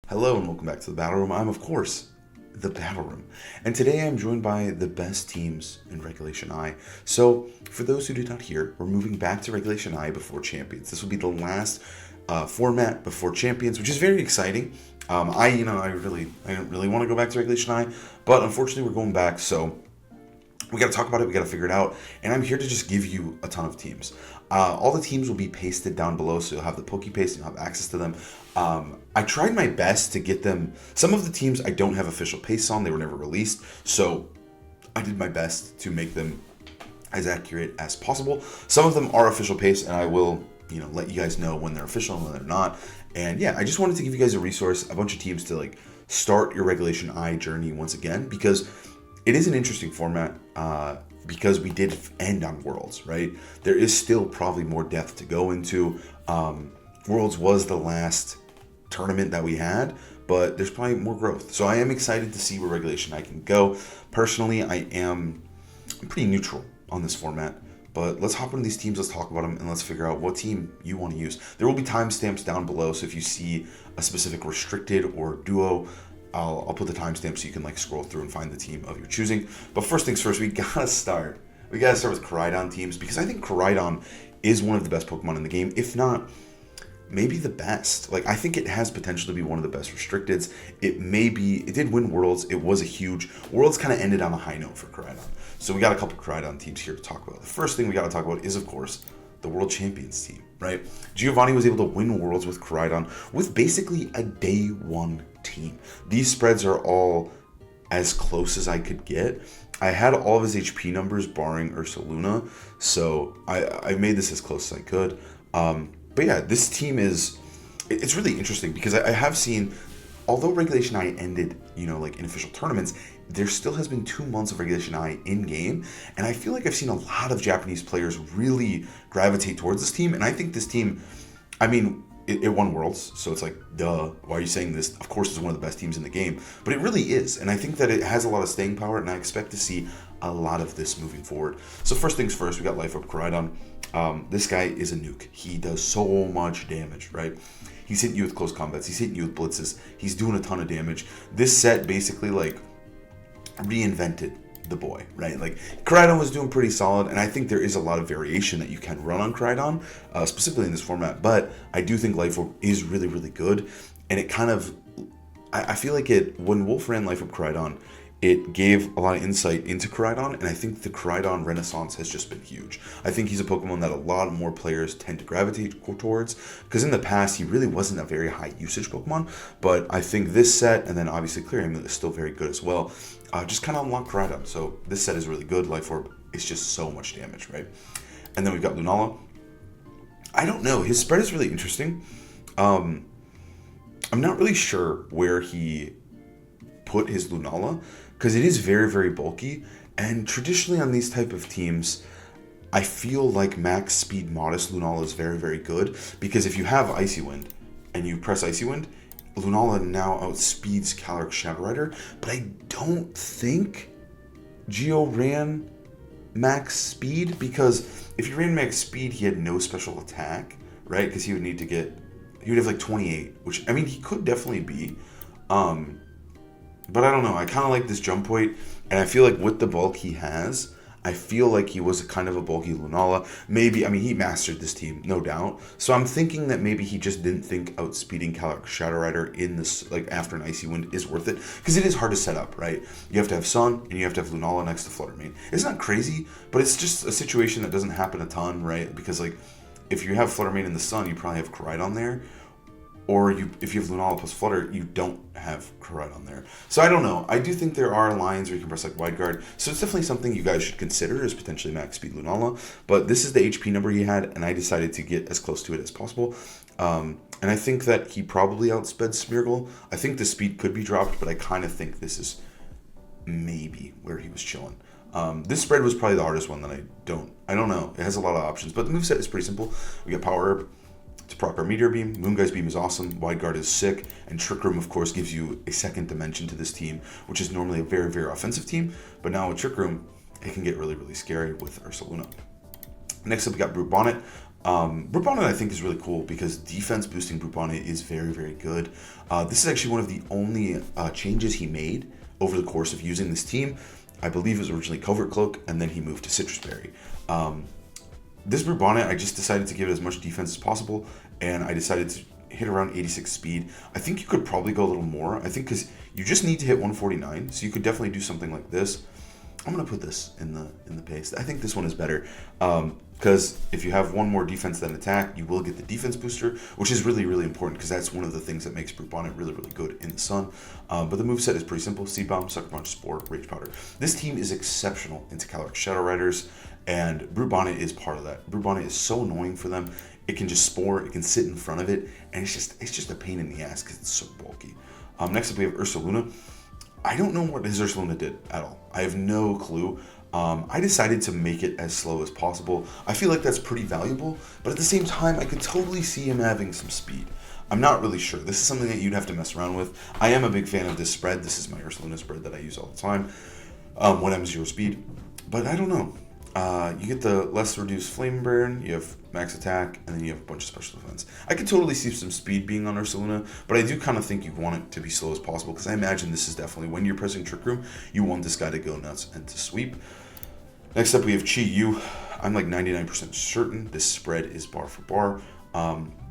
Hello and welcome back to the Battle Room. I'm, of course, the Battle Room. And today I'm joined by the best teams in Regulation I. So, for those who did not hear, we're moving back to Regulation I before Champions. This will be the last format before Champions, which is very exciting. I didn't really want to go back to Regulation I, but unfortunately we're going back, so we got to talk about it, we got to figure it out, and I'm here to just give you a ton of teams. All the teams will be pasted down below, so you'll have the Poke Paste and you'll have access to them. I tried my best to get them. Some of the teams I don't have official pastes on, they were never released, so I did my best to make them as accurate as possible. Some of them are official pastes, and I will, let you guys know when they're official and when they're not. And yeah, I just wanted to give you guys a resource, a bunch of teams to start your Regulation I journey once again, because it is an interesting format. Because we did end on Worlds, right? There is still probably more depth to go into. Worlds was the last tournament that we had, but there's probably more growth. So I am excited to see where Regulation I can go. Personally, I'm pretty neutral on this format, but let's hop into these teams, let's talk about them, and let's figure out what team you want to use. There will be timestamps down below, so if you see a specific restricted or duo, I'll put the timestamp so you can scroll through and find the team of your choosing. But first things first, we gotta start with Koraidon teams, because I think Koraidon is one of the best Pokemon in the game, if not maybe the best. I think it has potential to be one of the best restricteds. It did win Worlds. It was a huge Worlds, kind of ended on a high note for Koraidon. So we got a couple Koraidon teams here to talk about. The first thing we got to talk about is, of course, the World Champions team, right? Giovanni was able to win Worlds with Koraidon with basically a day one team. These spreads are all as close as I could get. I had all of his HP numbers barring Ursaluna, so I made this as close as I could. But yeah, this team it's really interesting because I have seen, although Regulation I ended, in official tournaments, there still has been 2 months of Regulation I in-game, and I feel like I've seen a lot of Japanese players really gravitate towards this team, and I think this team, it won Worlds, so it's duh, why are you saying this? Of course it's one of the best teams in the game, but it really is, and I think that it has a lot of staying power, and I expect to see a lot of this moving forward. So first things first, we got Life Up Koraidon. This guy is a nuke. He does so much damage, right? He's hitting you with close combats, he's hitting you with blitzes, he's doing a ton of damage. This set basically reinvented the boy, right? Koraidon was doing pretty solid, and I think there is a lot of variation that you can run on Koraidon, specifically in this format, but I do think Life Orb is really, really good, and it kind of, I feel like when Wolfe ran Life Orb Koraidon, it gave a lot of insight into Koraidon, and I think the Koraidon renaissance has just been huge. I think he's a Pokemon that a lot more players tend to gravitate towards, because in the past, he really wasn't a very high usage Pokemon, but I think this set, and then obviously Clearing is still very good as well, just kind of unlocked Koraidon. So this set is really good. Life Orb is just so much damage, right? And then we've got Lunala. I don't know. His spread is really interesting. I'm not really sure where he put his Lunala, because it is very, very bulky, and traditionally on these type of teams, I feel like max speed modest Lunala is very, very good, because if you have Icy Wind and you press Icy Wind, Lunala now outspeeds Calyrex Shadow Rider, but I don't think Geo ran max speed, because if he ran max speed, he had no special attack, right? Because he would have 28, which, he could definitely be, but I don't know. I kind of like this jump weight, and I feel like with the bulk he has, I feel like he was kind of a bulky Lunala. Maybe, he mastered this team, no doubt. So I'm thinking that maybe he just didn't think outspeeding Calyrex Shadow Rider in this, after an Icy Wind is worth it. Because it is hard to set up, right? You have to have Sun, and you have to have Lunala next to Flutter Mane. It's not crazy, but it's just a situation that doesn't happen a ton, right? Because, if you have Flutter Mane in the Sun, you probably have Koraidon there. Or if you have Lunala plus Flutter, you don't have Koraidon there. So I don't know. I do think there are lines where you can press Wide Guard. So it's definitely something you guys should consider as potentially max speed Lunala. But this is the HP number he had, and I decided to get as close to it as possible. And I think that he probably outsped Smeargle. I think the speed could be dropped, but I kind of think this is maybe where he was chilling. This spread was probably the hardest one that I don't know. It has a lot of options, but the moveset is pretty simple. We got Power Herb to proc our Meteor Beam. Moonguy's Beam is awesome. Wide Guard is sick. And Trick Room, of course, gives you a second dimension to this team, which is normally a very, very offensive team. But now with Trick Room, it can get really, really scary with Ursaluna. Next up, we got Brute Bonnet. Brute Bonnet I think is really cool because defense boosting Brute Bonnet is very, very good. This is actually one of the only changes he made over the course of using this team. I believe it was originally Covert Cloak, and then he moved to Citrus Berry. This Brute Bonnet, I just decided to give it as much defense as possible, and I decided to hit around 86 speed. I think you could probably go a little more. I think because you just need to hit 149, so you could definitely do something like this. I'm gonna put this in the paste. I think this one is better because if you have one more defense than attack, you will get the defense booster, which is really, really important because that's one of the things that makes Brute Bonnet really, really good in the sun. But the moveset is pretty simple: Seed Bomb, Sucker Punch, Spore, Rage Powder. This team is exceptional into Calyrex Shadow Riders, and Brute Bonnet is part of that. Brute Bonnet is so annoying for them. It can just Spore, it can sit in front of it, and it's just a pain in the ass because it's so bulky. Next up we have Ursaluna. I don't know what his Ursaluna did at all. I have no clue. I decided to make it as slow as possible. I feel like that's pretty valuable, but at the same time, I could totally see him having some speed. I'm not really sure. This is something that you'd have to mess around with. I am a big fan of this spread. This is my Ursaluna spread that I use all the time when I'm 0 speed, but I don't know. You get the less reduced Flame Burn, you have max attack, and then you have a bunch of special defense. I could totally see some speed being on Ursaluna, but I do kind of think you want it to be slow as possible, because I imagine this is definitely, when you're pressing Trick Room, you want this guy to go nuts and to sweep. Next up, we have Chi-Yu. I'm like 99% certain this spread is bar for bar.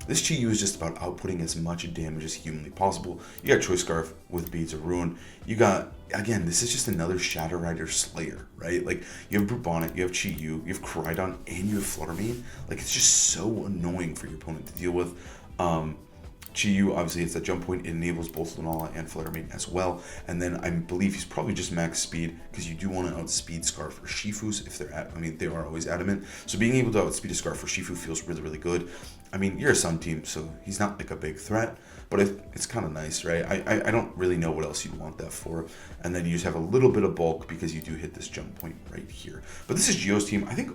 This Chi-Yu is just about outputting as much damage as humanly possible. You got Choice Scarf with Beads of Ruin. You got, again, this is just another Shadow Rider Slayer, right? Like, you have Brute Bonnet, you have Chi-Yu, you have Koraidon, and you have Fluttermane. Like, it's just so annoying for your opponent to deal with. Chi-Yu, obviously, it's that jump point. It enables both Lunala and Fluttermane as well. And then I believe he's probably just max speed because you do want to outspeed Scarf or Shifus if they're they are always adamant. So being able to outspeed a Scarf or Shifu feels really, really good. I mean, you're a Sun team, so he's not like a big threat, but it's kind of nice, right? I don't really know what else you'd want that for. And then you just have a little bit of bulk because you do hit this jump point right here. But this is Geo's team. I think,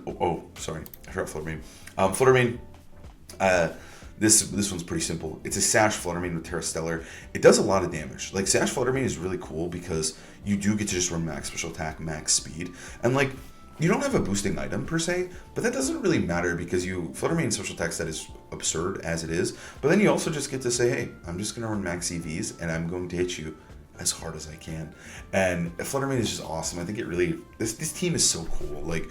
sorry, I forgot Fluttermane. Fluttermane, This one's pretty simple. It's a Sash Fluttermane with Terra Stellar. It does a lot of damage. Like, Sash Fluttermane is really cool because you do get to just run max special attack, max speed. And, like, you don't have a boosting item per se, but that doesn't really matter because Fluttermane special attack set is absurd as it is. But then you also just get to say, hey, I'm just going to run max EVs and I'm going to hit you as hard as I can. And Fluttermane is just awesome. I think it really, this team is so cool. Like,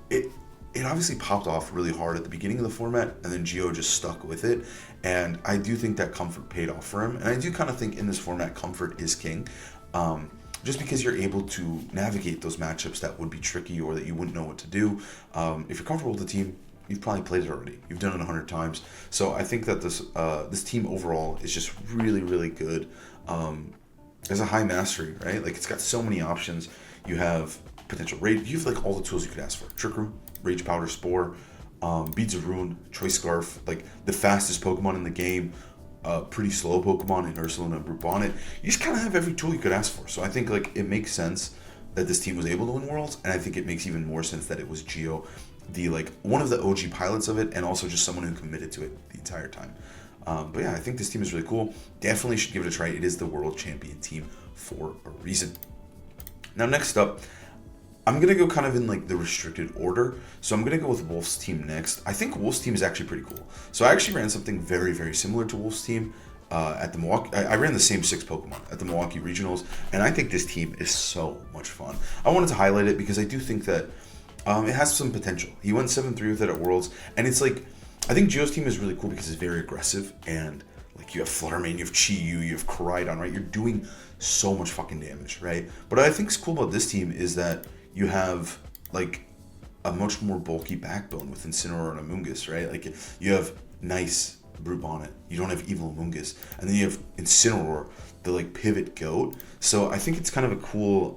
it obviously popped off really hard at the beginning of the format, and then Geo just stuck with it. And I do think that comfort paid off for him. And I do kind of think in this format, comfort is king. Just because you're able to navigate those matchups that would be tricky or that you wouldn't know what to do. If you're comfortable with the team, you've probably played it already. You've done it 100 times. So I think that this team overall is just really, really good. There's a high mastery, right? Like, it's got so many options. You have potential raid. You have like all the tools you could ask for. Trick Room, Rage Powder, Spore, Beads of Ruin, Choice Scarf, like the fastest Pokemon in the game, pretty slow Pokemon in Ursaluna and Brute Bonnet. You just kind of have every tool you could ask for. So I think like it makes sense that this team was able to win Worlds, and I think it makes even more sense that it was Geo, the like one of the OG pilots of it, and also just someone who committed to it the entire time. But yeah, I think this team is really cool. Definitely should give it a try. It is the world champion team for a reason. Now next up, I'm going to go kind of in like the restricted order. So I'm going to go with Wolfe's team next. I think Wolfe's team is actually pretty cool. So I actually ran something very, very similar to Wolfe's team at the Milwaukee. I ran the same 6 Pokemon at the Milwaukee Regionals, and I think this team is so much fun. I wanted to highlight it because I do think that it has some potential. He went 7-3 with it at Worlds, and it's like, I think Geo's team is really cool because it's very aggressive, and like you have Fluttermane, you have Chi-Yu, you have Koraidon, right? You're doing so much fucking damage, right? But what I think is cool about this team is that you have like a much more bulky backbone with Incineroar and Amoonguss, right? Like you have nice Brute Bonnet, you don't have Evil Amoonguss, and then you have Incineroar, the like pivot goat. So I think it's kind of a cool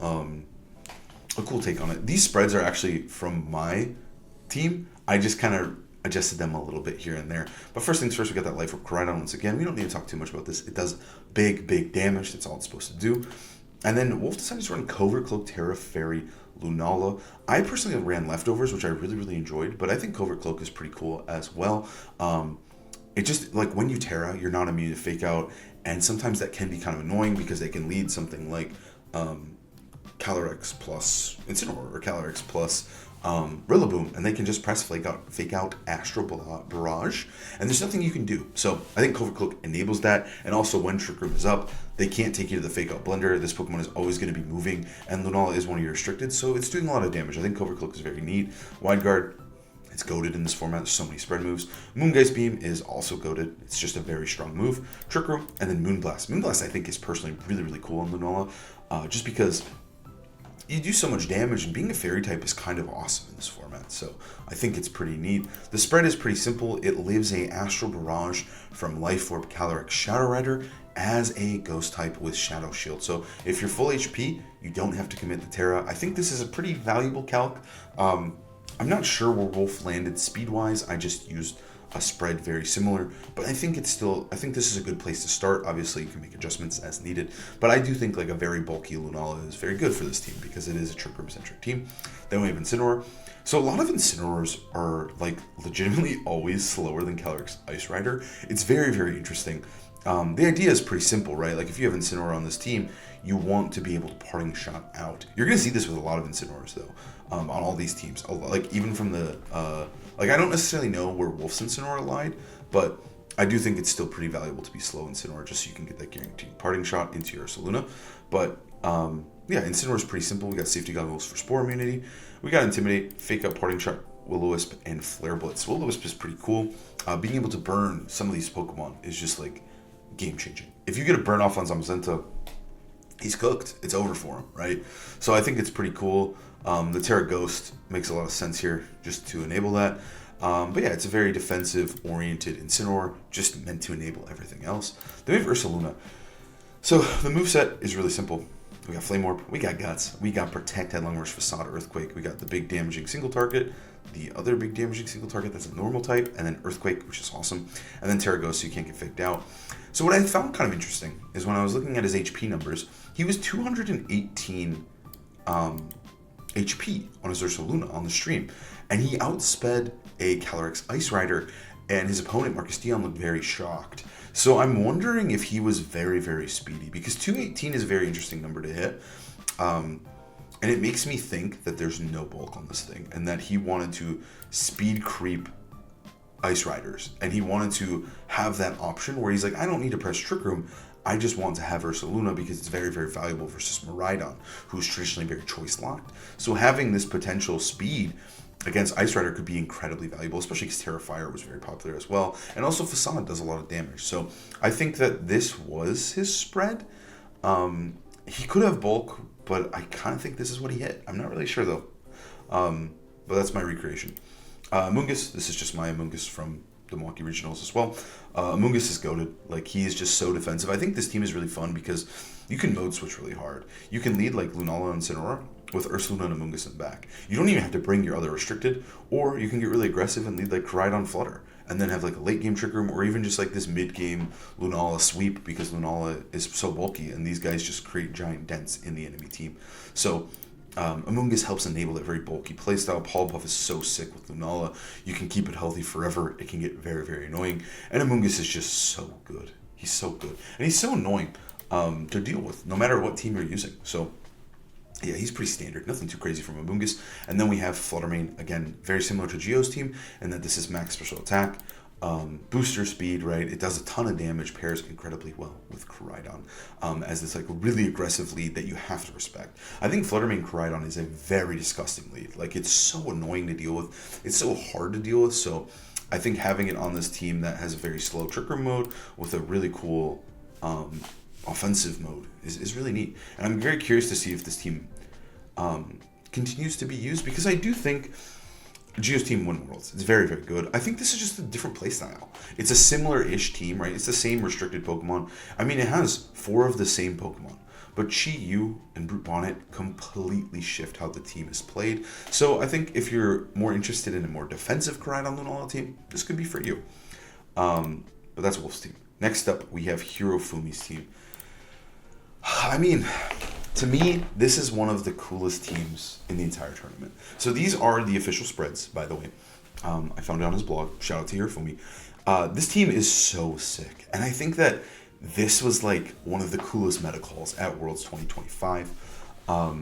take on it. These spreads are actually from my team. I just kind of adjusted them a little bit here and there. But first things first, we got that Life Orb Koraidon once again. We don't need to talk too much about this. It does big damage. That's all it's supposed to do. And then Wolfe decided to run Covert Cloak, Terra, Fairy, Lunala. I personally ran Leftovers, which I really enjoyed, but I think Covert Cloak is pretty cool as well. It just, like, when you Terra, you're not immune to Fake Out, and sometimes that can be kind of annoying because they can lead something like Calyrex plus Incineroar or Calyrex plus Rillaboom, and they can just press fake out Astral Barrage, and there's nothing you can do. So I think Covert Cloak enables that, and also when Trick Room is up, they can't take you to the fake out Blender. This Pokemon is always going to be moving, and Lunala is one of your restricted, so it's doing a lot of damage. I think Covert Cloak is very neat. Wide Guard, it's goated in this format. There's so many spread moves. Moongeist Beam is also goated. It's just a very strong move. Trick Room, and then Moonblast. Moonblast, I think, is personally really, really cool on Lunala, just because you do so much damage, and being a fairy type is kind of awesome in this format, so I think it's pretty neat. The spread is pretty simple. It lives a Astral Barrage from Life Orb Calyrex Shadow Rider as a ghost type with Shadow Shield. So if you're full HP, you don't have to commit the Terra. I think this is a pretty valuable calc. I'm not sure where Wolfe landed speed-wise. I just used a spread very similar, but I think this is a good place to start. Obviously, you can make adjustments as needed, but I do think like a very bulky Lunala is very good for this team because it is a Trick Room centric team. Then we have Incineroar. So a lot of Incineroars are like legitimately always slower than Calyrex Ice Rider. It's very, very interesting. The idea is pretty simple, right? Like if you have Incineroar on this team, you want to be able to parting shot out. You're going to see this with a lot of Incineroars though, on all these teams. Like even from the, like I don't necessarily know where Wolfe's Incineroar lied, but I do think it's still pretty valuable to be slow Incineroar just so you can get that guaranteed parting shot into your Ursaluna. But yeah, Incineroar is pretty simple. We got Safety Goggles for Spore Immunity. We got Intimidate, Fake Out Parting Shot, Will-O-Wisp, and Flare Blitz. Will-O-Wisp is pretty cool. Being able to burn some of these Pokemon is just like game-changing. If you get a burn off on Zamazenta, he's cooked. It's over for him, right? So I think it's pretty cool. The Terra Ghost makes a lot of sense here just to enable that. But yeah, it's a very defensive-oriented Incineroar, just meant to enable everything else. Then we have Ursaluna. So the moveset is really simple. We got Flame Orb, we got Guts, we got Protect, Headlong Rush, Facade, Earthquake, we got the big damaging single target, the other big damaging single target that's a normal type, and then Earthquake, which is awesome, and then Terra Ghost, so you can't get faked out. So what I found kind of interesting is when I was looking at his HP numbers, he was 218 HP on his Ursaluna on the stream, and he outsped a Calyrex Ice Rider, and his opponent, Marcus Dion, looked very shocked. So I'm wondering if he was very, very speedy, because 218 is a very interesting number to hit. And it makes me think that there's no bulk on this thing, and that he wanted to speed creep Ice Riders, and he wanted to have that option where he's like, I don't need to press Trick Room, I just want to have Ursaluna because it's very, very valuable versus Miradon, who's traditionally very choice locked. So having this potential speed against Ice Rider could be incredibly valuable, especially because Terra Fire was very popular as well. And also Facade does a lot of damage. So I think that this was his spread. He could have bulk, but I kind of think this is what he hit. I'm not really sure though. But that's my recreation. Mungus, this is just my Mungus from the Milwaukee Regionals as well. Mungus is goated. Like, he is just so defensive. I think this team is really fun because you can mode switch really hard. You can lead like Lunala and Incineroar with Ursaluna and Mungus in the back. You don't even have to bring your other restricted, or you can get really aggressive and lead like Koraidon Flutter, and then have like a late game Trick Room, or even just like this mid game Lunala sweep because Lunala is so bulky and these guys just create giant dents in the enemy team. So Amoonguss helps enable that very bulky playstyle. Polpuff is so sick with Lunala. You can keep it healthy forever. It can get very, very annoying. And Amoonguss is just so good. He's so good. And he's so annoying to deal with, no matter what team you're using. So, yeah, he's pretty standard. Nothing too crazy from Amoonguss. And then we have Fluttermane, again, very similar to Geo's team, and that this is max special attack. Booster speed, right? It does a ton of damage, pairs incredibly well with Koraidon as this like really aggressive lead that you have to respect. I think Fluttermane Koraidon is a very disgusting lead. Like, it's so annoying to deal with. It's so hard to deal with. So I think having it on this team that has a very slow Trick Room mode with a really cool offensive mode is really neat. And I'm very curious to see if this team continues to be used, because I do think Geo's team won Worlds. It's very, very good. I think this is just a different playstyle. It's a similar-ish team, right? It's the same restricted Pokemon. I mean, it has 4 of the same Pokemon, but Chi, Yu, and Brute Bonnet completely shift how the team is played. So I think if you're more interested in a more defensive Koraidon Lunala team, this could be for you. But that's Wolf's team. Next up, we have Hirofumi's team. I mean, to me, this is one of the coolest teams in the entire tournament. So these are the official spreads, by the way. I found it on his blog. Shout out to Hirofumi. This team is so sick. And I think that this was like one of the coolest meta calls at Worlds 2025. But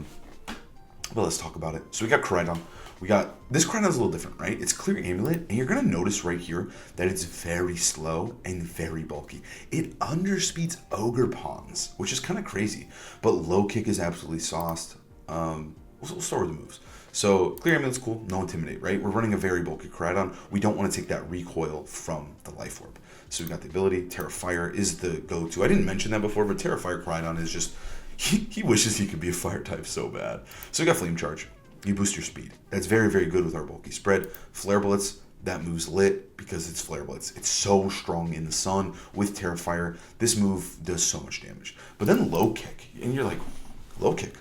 let's talk about it. So we got Koraidon. We got, this Koraidon's a little different, right? It's Clear Amulet, and you're going to notice right here that it's very slow and very bulky. It underspeeds Ogre Pawns, which is kind of crazy, but low kick is absolutely sauced. We'll start with the moves. So Clear Amulet's cool, no Intimidate, right? We're running a very bulky Koraidon. We don't want to take that recoil from the Life Orb. So we got the ability. Terrafire is the go-to. I didn't mention that before, but Terrafire Koraidon is just, he wishes he could be a fire type so bad. So we got Flame Charge. You boost your speed. That's very, very good with our bulky spread. Flare Blitz, that move's lit because it's Flare Blitz. It's so strong in the sun with Terrafire. This move does so much damage. But then Low Kick, and you're like, Low Kick?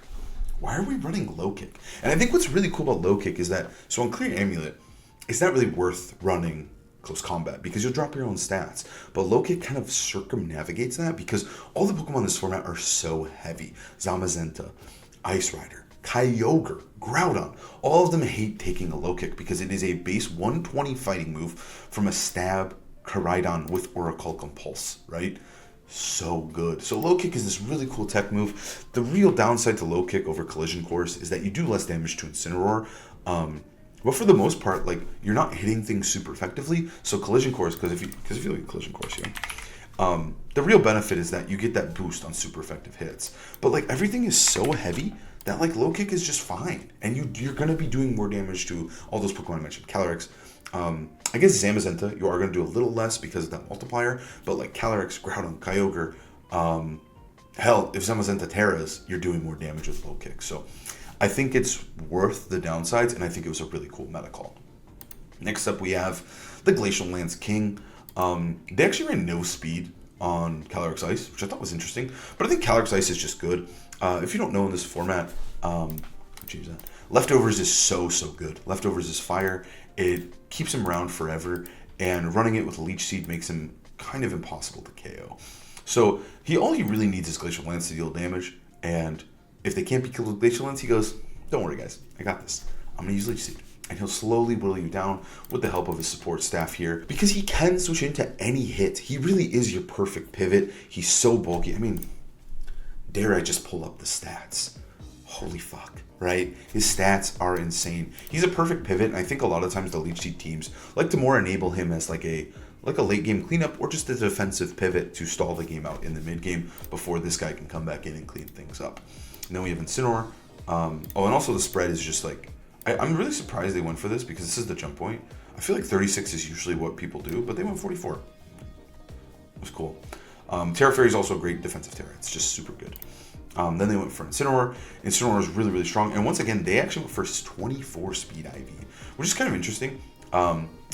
Why are we running Low Kick? And I think what's really cool about Low Kick is that, so on Clear Amulet, it's not really worth running Close Combat because you'll drop your own stats. But Low Kick kind of circumnavigates that because all the Pokemon in this format are so heavy. Zamazenta, Ice Rider, Kyogre, Groudon, all of them hate taking a Low Kick because it is a base 120 fighting move from a stab Koraidon with Orichalcum Pulse, right? So good. So Low Kick is this really cool tech move. The real downside to Low Kick over Collision Course is that you do less damage to Incineroar. But for the most part, like, you're not hitting things super effectively. So Collision Course, because if you look at Collision Course here, the real benefit is that you get that boost on super effective hits. But like everything is so heavy that like Low Kick is just fine, and you're gonna be doing more damage to all those Pokemon I mentioned. Calyrex, I guess Zamazenta, you are gonna do a little less because of that multiplier. But like Calyrex, Groudon, Kyogre, hell, if Zamazenta Terras, you're doing more damage with Low Kick. So I think it's worth the downsides, and I think it was a really cool meta call. Next up, we have the Glacial Lance King. They actually ran no speed on Calyrex Ice, which I thought was interesting, but I think Calyrex Ice is just good. If you don't know in this format, change that. Leftovers is so good. Leftovers is fire. It keeps him around forever, and running it with Leech Seed makes him kind of impossible to KO. So all he really needs is Glacial Lance to deal damage, and if they can't be killed with Glacial Lance, he goes, don't worry guys, I got this. I'm going to use Leech Seed. And he'll slowly whittle you down with the help of his support staff here, because he can switch into any hit. He really is your perfect pivot. He's so bulky. I mean, dare I just pull up the stats? Holy fuck, right? His stats are insane. He's a perfect pivot, and I think a lot of times the Leech Seed teams like to more enable him as like a late game cleanup or just a defensive pivot to stall the game out in the mid game before this guy can come back in and clean things up. And then we have Incineroar. And also the spread is just like, I'm really surprised they went for this because this is the jump point. I feel like 36 is usually what people do, but they went 44. It was cool. Terra Fairy is also a great defensive Terra. It's just super good. Then they went for Incineroar. Incineroar is really really strong. And once again, they actually went for 24 speed IV, which is kind of interesting.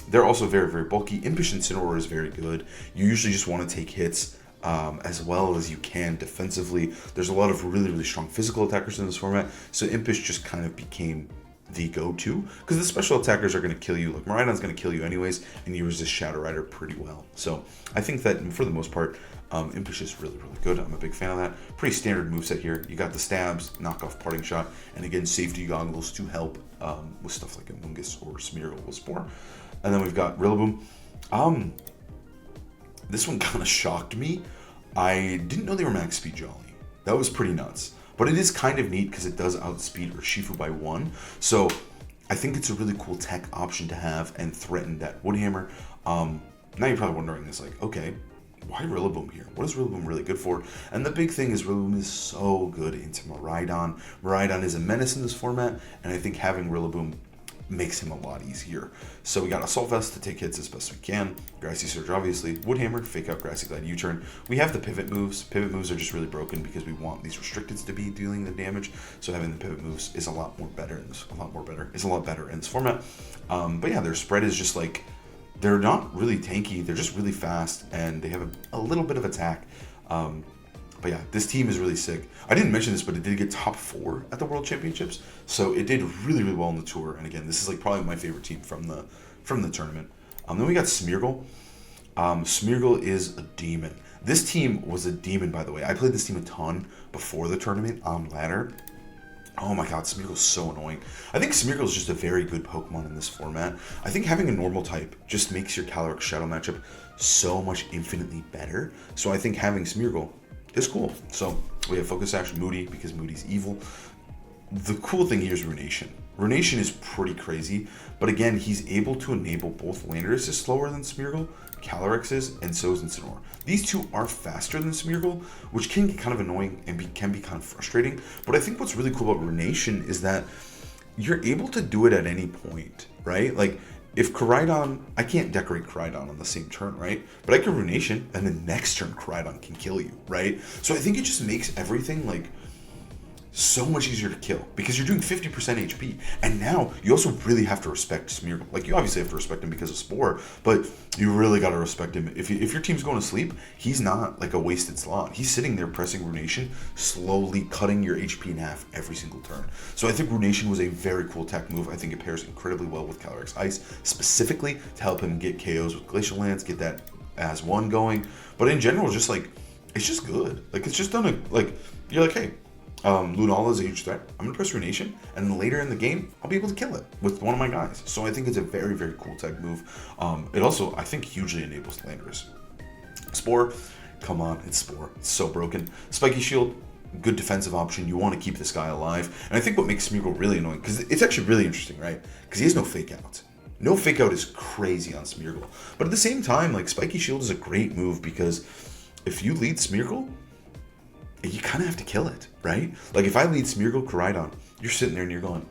They're also very, very bulky. Impish Incineroar is very good. You usually just want to take hits as well as you can defensively. There's a lot of really, really strong physical attackers in this format, so Impish just kind of became the go-to, because the special attackers are going to kill you. Like Miradon's going to kill you anyways, and you resist Shadow Rider pretty well. So I think that for the most part, Impish is really, really good. I'm a big fan of that. Pretty standard moveset here. You got the stabs, knockoff parting shot, and again, safety goggles to help with stuff like Amoonguss or Smeargle with Spore. And then we've got Rillaboom. This one kind of shocked me. I didn't know they were max speed Jolly. That was pretty nuts. But it is kind of neat because it does outspeed Urshifu by 1. So I think it's a really cool tech option to have and threaten that Woodhammer. Now you're probably wondering this, like, okay, why Rillaboom here? What is Rillaboom really good for? And the big thing is Rillaboom is so good into Miradon. Miradon is a menace in this format, and I think having Rillaboom makes him a lot easier. So we got Assault Vest to take hits as best we can. Grassy Surge, obviously. Woodhammer, Fake Out, Grassy Glide, U-Turn. We have the pivot moves. Pivot moves are just really broken because we want these restricteds to be dealing the damage. So having the pivot moves is a lot better in this format. But yeah, their spread is just like, they're not really tanky. They're just really fast, and they have a little bit of attack. But yeah, this team is really sick. I didn't mention this, but it did get top 4 at the World Championships, so it did really, really well on the tour. And again, this is like probably my favorite team from the tournament. Then we got Smeargle. Smeargle is a demon. This team was a demon, by the way. I played this team a ton before the tournament on ladder. Oh my god, Smeargle's so annoying. I think Smeargle is just a very good Pokemon in this format. I think having a normal type just makes your Calyrex Shadow matchup so much infinitely better. So I think having Smeargle is cool. So we have Focus Sash, Moody, because Moody's evil. the cool thing here is Runation. Runation is pretty crazy, but again, he's able to enable both Landorus is slower than Smeargle, Calyrex is, and so is Incineroar. These two are faster than Smeargle, which can get kind of annoying and can be kind of frustrating. But I think what's really cool about Runation is that you're able to do it at any point, right? Like, if Koraidon, I can't decorate Koraidon on the same turn, right? But I can Runation, and the next turn Koraidon can kill you, right? So I think it just makes everything, like, so much easier to kill because you're doing 50% HP. And now you also really have to respect Smeargle. Like, you obviously have to respect him because of Spore, but you really got to respect him. If your team's going to sleep, he's not like a wasted slot. He's sitting there pressing Runation, slowly cutting your HP in half every single turn. So I think Runation was a very cool tech move. I think it pairs incredibly well with Calyrex Ice, specifically to help him get KOs with Glacial Lance, get that as one going. But in general, just like, it's just good. Like, it's just done a, like, you're like, hey, Lunala is a huge threat. I'm going to press Runation, and then later in the game, I'll be able to kill it with one of my guys. So I think it's a very, very cool tech move. It also, I think, hugely enables Landorus. Spore, come on, it's Spore. It's so broken. Spiky Shield, good defensive option. You want to keep this guy alive. And I think what makes Smeargle really annoying, because it's actually really interesting, right? Because he has no fake out. No fake out is crazy on Smeargle. But at the same time, like, Spiky Shield is a great move because if you lead Smeargle, you kind of have to kill it, right? Like, if I lead Smeargle, Koraidon, you're sitting there and you're going,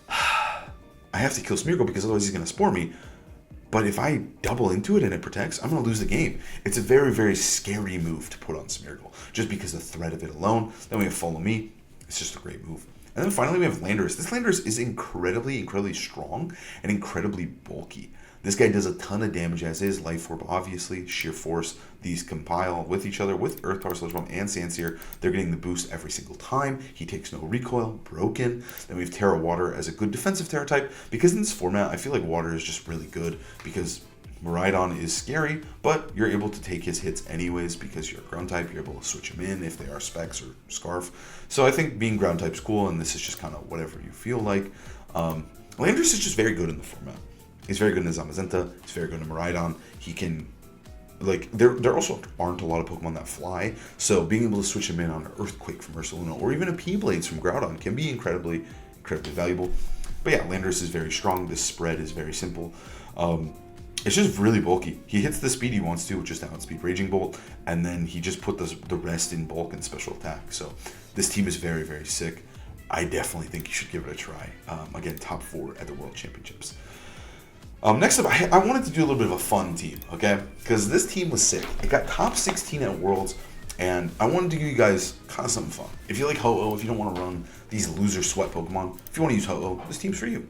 I have to kill Smeargle because otherwise he's going to Spore me. But if I double into it and it protects, I'm going to lose the game. It's a very, very scary move to put on Smeargle, just because the threat of it alone. Then we have Follow Me. It's just a great move. And then finally we have Landorus. This Landorus is incredibly strong and incredibly bulky. This guy does a ton of damage as is. Life Orb, obviously. Sheer Force. These compile with each other with Earth Power, Sludge Bomb, and Sandsear. They're getting the boost every single time. He takes no recoil. Broken. Then we have Terra Water as a good defensive Terra type. Because in this format, I feel like Water is just really good because Miradon is scary, but you're able to take his hits anyways because you're a ground type. You're able to switch him in if they are Specs or Scarf. So I think being ground type is cool, and this is just kind of whatever you feel like. Landorus is just very good in the format. He's very good in Zamazenta. He's very good in Miradon. He can, like, there also aren't a lot of Pokemon that fly, so being able to switch him in on an Earthquake from Ursaluna or even a P-Blades from Groudon can be incredibly valuable. But yeah, Landorus is very strong. This spread is very simple. It's just really bulky. He hits the speed he wants to, which is down speed Raging Bolt, and then he just put the rest in bulk and special attack. So this team is very, very sick. I definitely think you should give it a try. Again, top 4 at the World Championships. Next up, I wanted to do a little bit of a fun team, okay? Because this team was sick. It got top 16 at Worlds, and I wanted to give you guys kind of something fun. If you like Ho-Oh, if you don't want to run these loser sweat Pokemon, if you want to use Ho-Oh, this team's for you.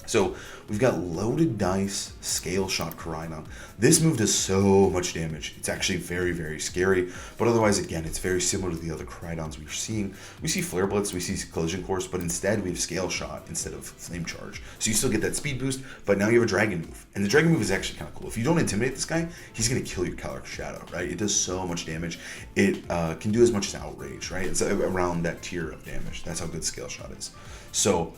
So we've got Loaded Dice, Scale Shot Koraidon. This move does so much damage. It's actually very, very scary. But otherwise, again, it's very similar to the other Koraidons we're seeing. We see Flare Blitz, we see Collision Course, but instead we have Scale Shot instead of Flame Charge. So you still get that speed boost, but now you have a Dragon move. And the Dragon move is actually kind of cool. If you don't intimidate this guy, he's going to kill your Calyrex Shadow, right? It does so much damage. It can do as much as Outrage, right? It's around that tier of damage. That's how good Scale Shot is. So,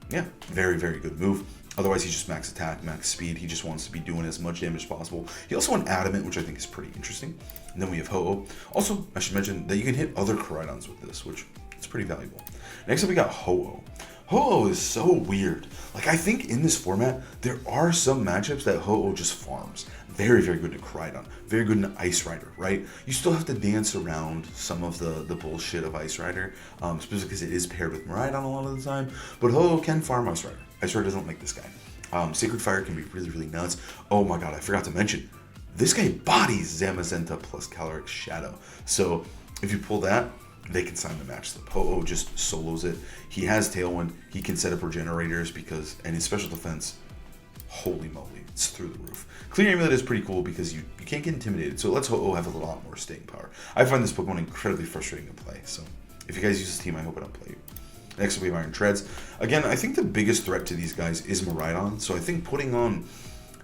yeah, very, very good move. Otherwise, he's just max attack, max speed. He just wants to be doing as much damage as possible. He also went Adamant, which I think is pretty interesting. And then we have Ho-Oh. Also, I should mention that you can hit other Koraidons with this, which is pretty valuable. Next up, we got Ho-Oh. Ho-Oh is so weird. Like, I think in this format, there are some matchups that Ho-Oh just farms. Very, very good in Koraidon. Very good in Ice Rider, right? You still have to dance around some of the bullshit of Ice Rider, especially because it is paired with Miradon a lot of the time. But Ho-Oh can farm Ice Rider. Ice Rider doesn't like this guy. Sacred Fire can be really, really nuts. Oh my god, I forgot to mention, this guy bodies Zamazenta plus Calyrex Shadow. So if you pull that, they can sign the match slip. Ho-Oh just solos it. He has Tailwind. He can set up Regenerators and his special defense, holy moly, it's through the roof. Clear Amulet is pretty cool because you can't get intimidated, so it lets Ho-Oh have a lot more staying power. I find this Pokemon incredibly frustrating to play, so if you guys use this team, I hope I don't play you. Next up, we have Iron Treads. Again, I think the biggest threat to these guys is Miradon, so I think putting on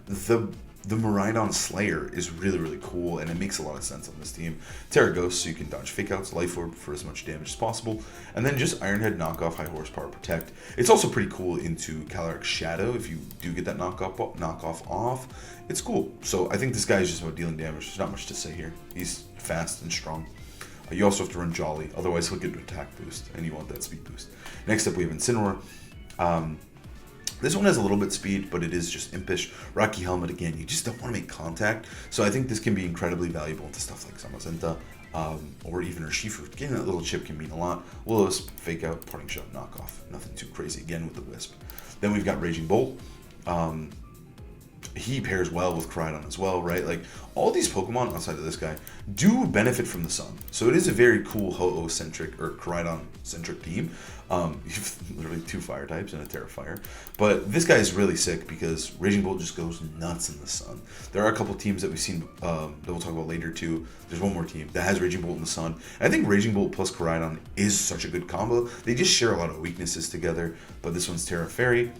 the Miradon Slayer is really, really cool, and it makes a lot of sense on this team. Terapagos, so you can dodge Fake Outs, Life Orb for as much damage as possible, and then just Iron Head, Knockoff, High Horsepower, Protect. It's also pretty cool into Calyrex Shadow if you do get that knockoff off. It's cool. So I think this guy is just about dealing damage. There's not much to say here. He's fast and strong. You also have to run Jolly, otherwise he'll get an attack boost, and you want that speed boost. Next up, we have Incineroar. This one has a little bit speed, but it is just impish. Rocky Helmet, again, you just don't want to make contact. So I think this can be incredibly valuable into stuff like Zamazenta, or even Urshifu. Getting that little chip can mean a lot. Will-O-Wisp, Fake Out, Parting Shot, Knockoff. Nothing too crazy, again, with the Wisp. Then we've got Raging Bolt. He pairs well with Koraidon as well, right? Like, all these Pokemon outside of this guy do benefit from the sun. So it is a very cool Ho-Oh-centric or Koraidon-centric team. You've literally 2 fire types and a Terra Fire. But this guy is really sick because Raging Bolt just goes nuts in the sun. There are a couple teams that we've seen that we'll talk about later too. There's one more team that has Raging Bolt in the sun. And I think Raging Bolt plus Koraidon is such a good combo. They just share a lot of weaknesses together. But this one's Terra Fairy.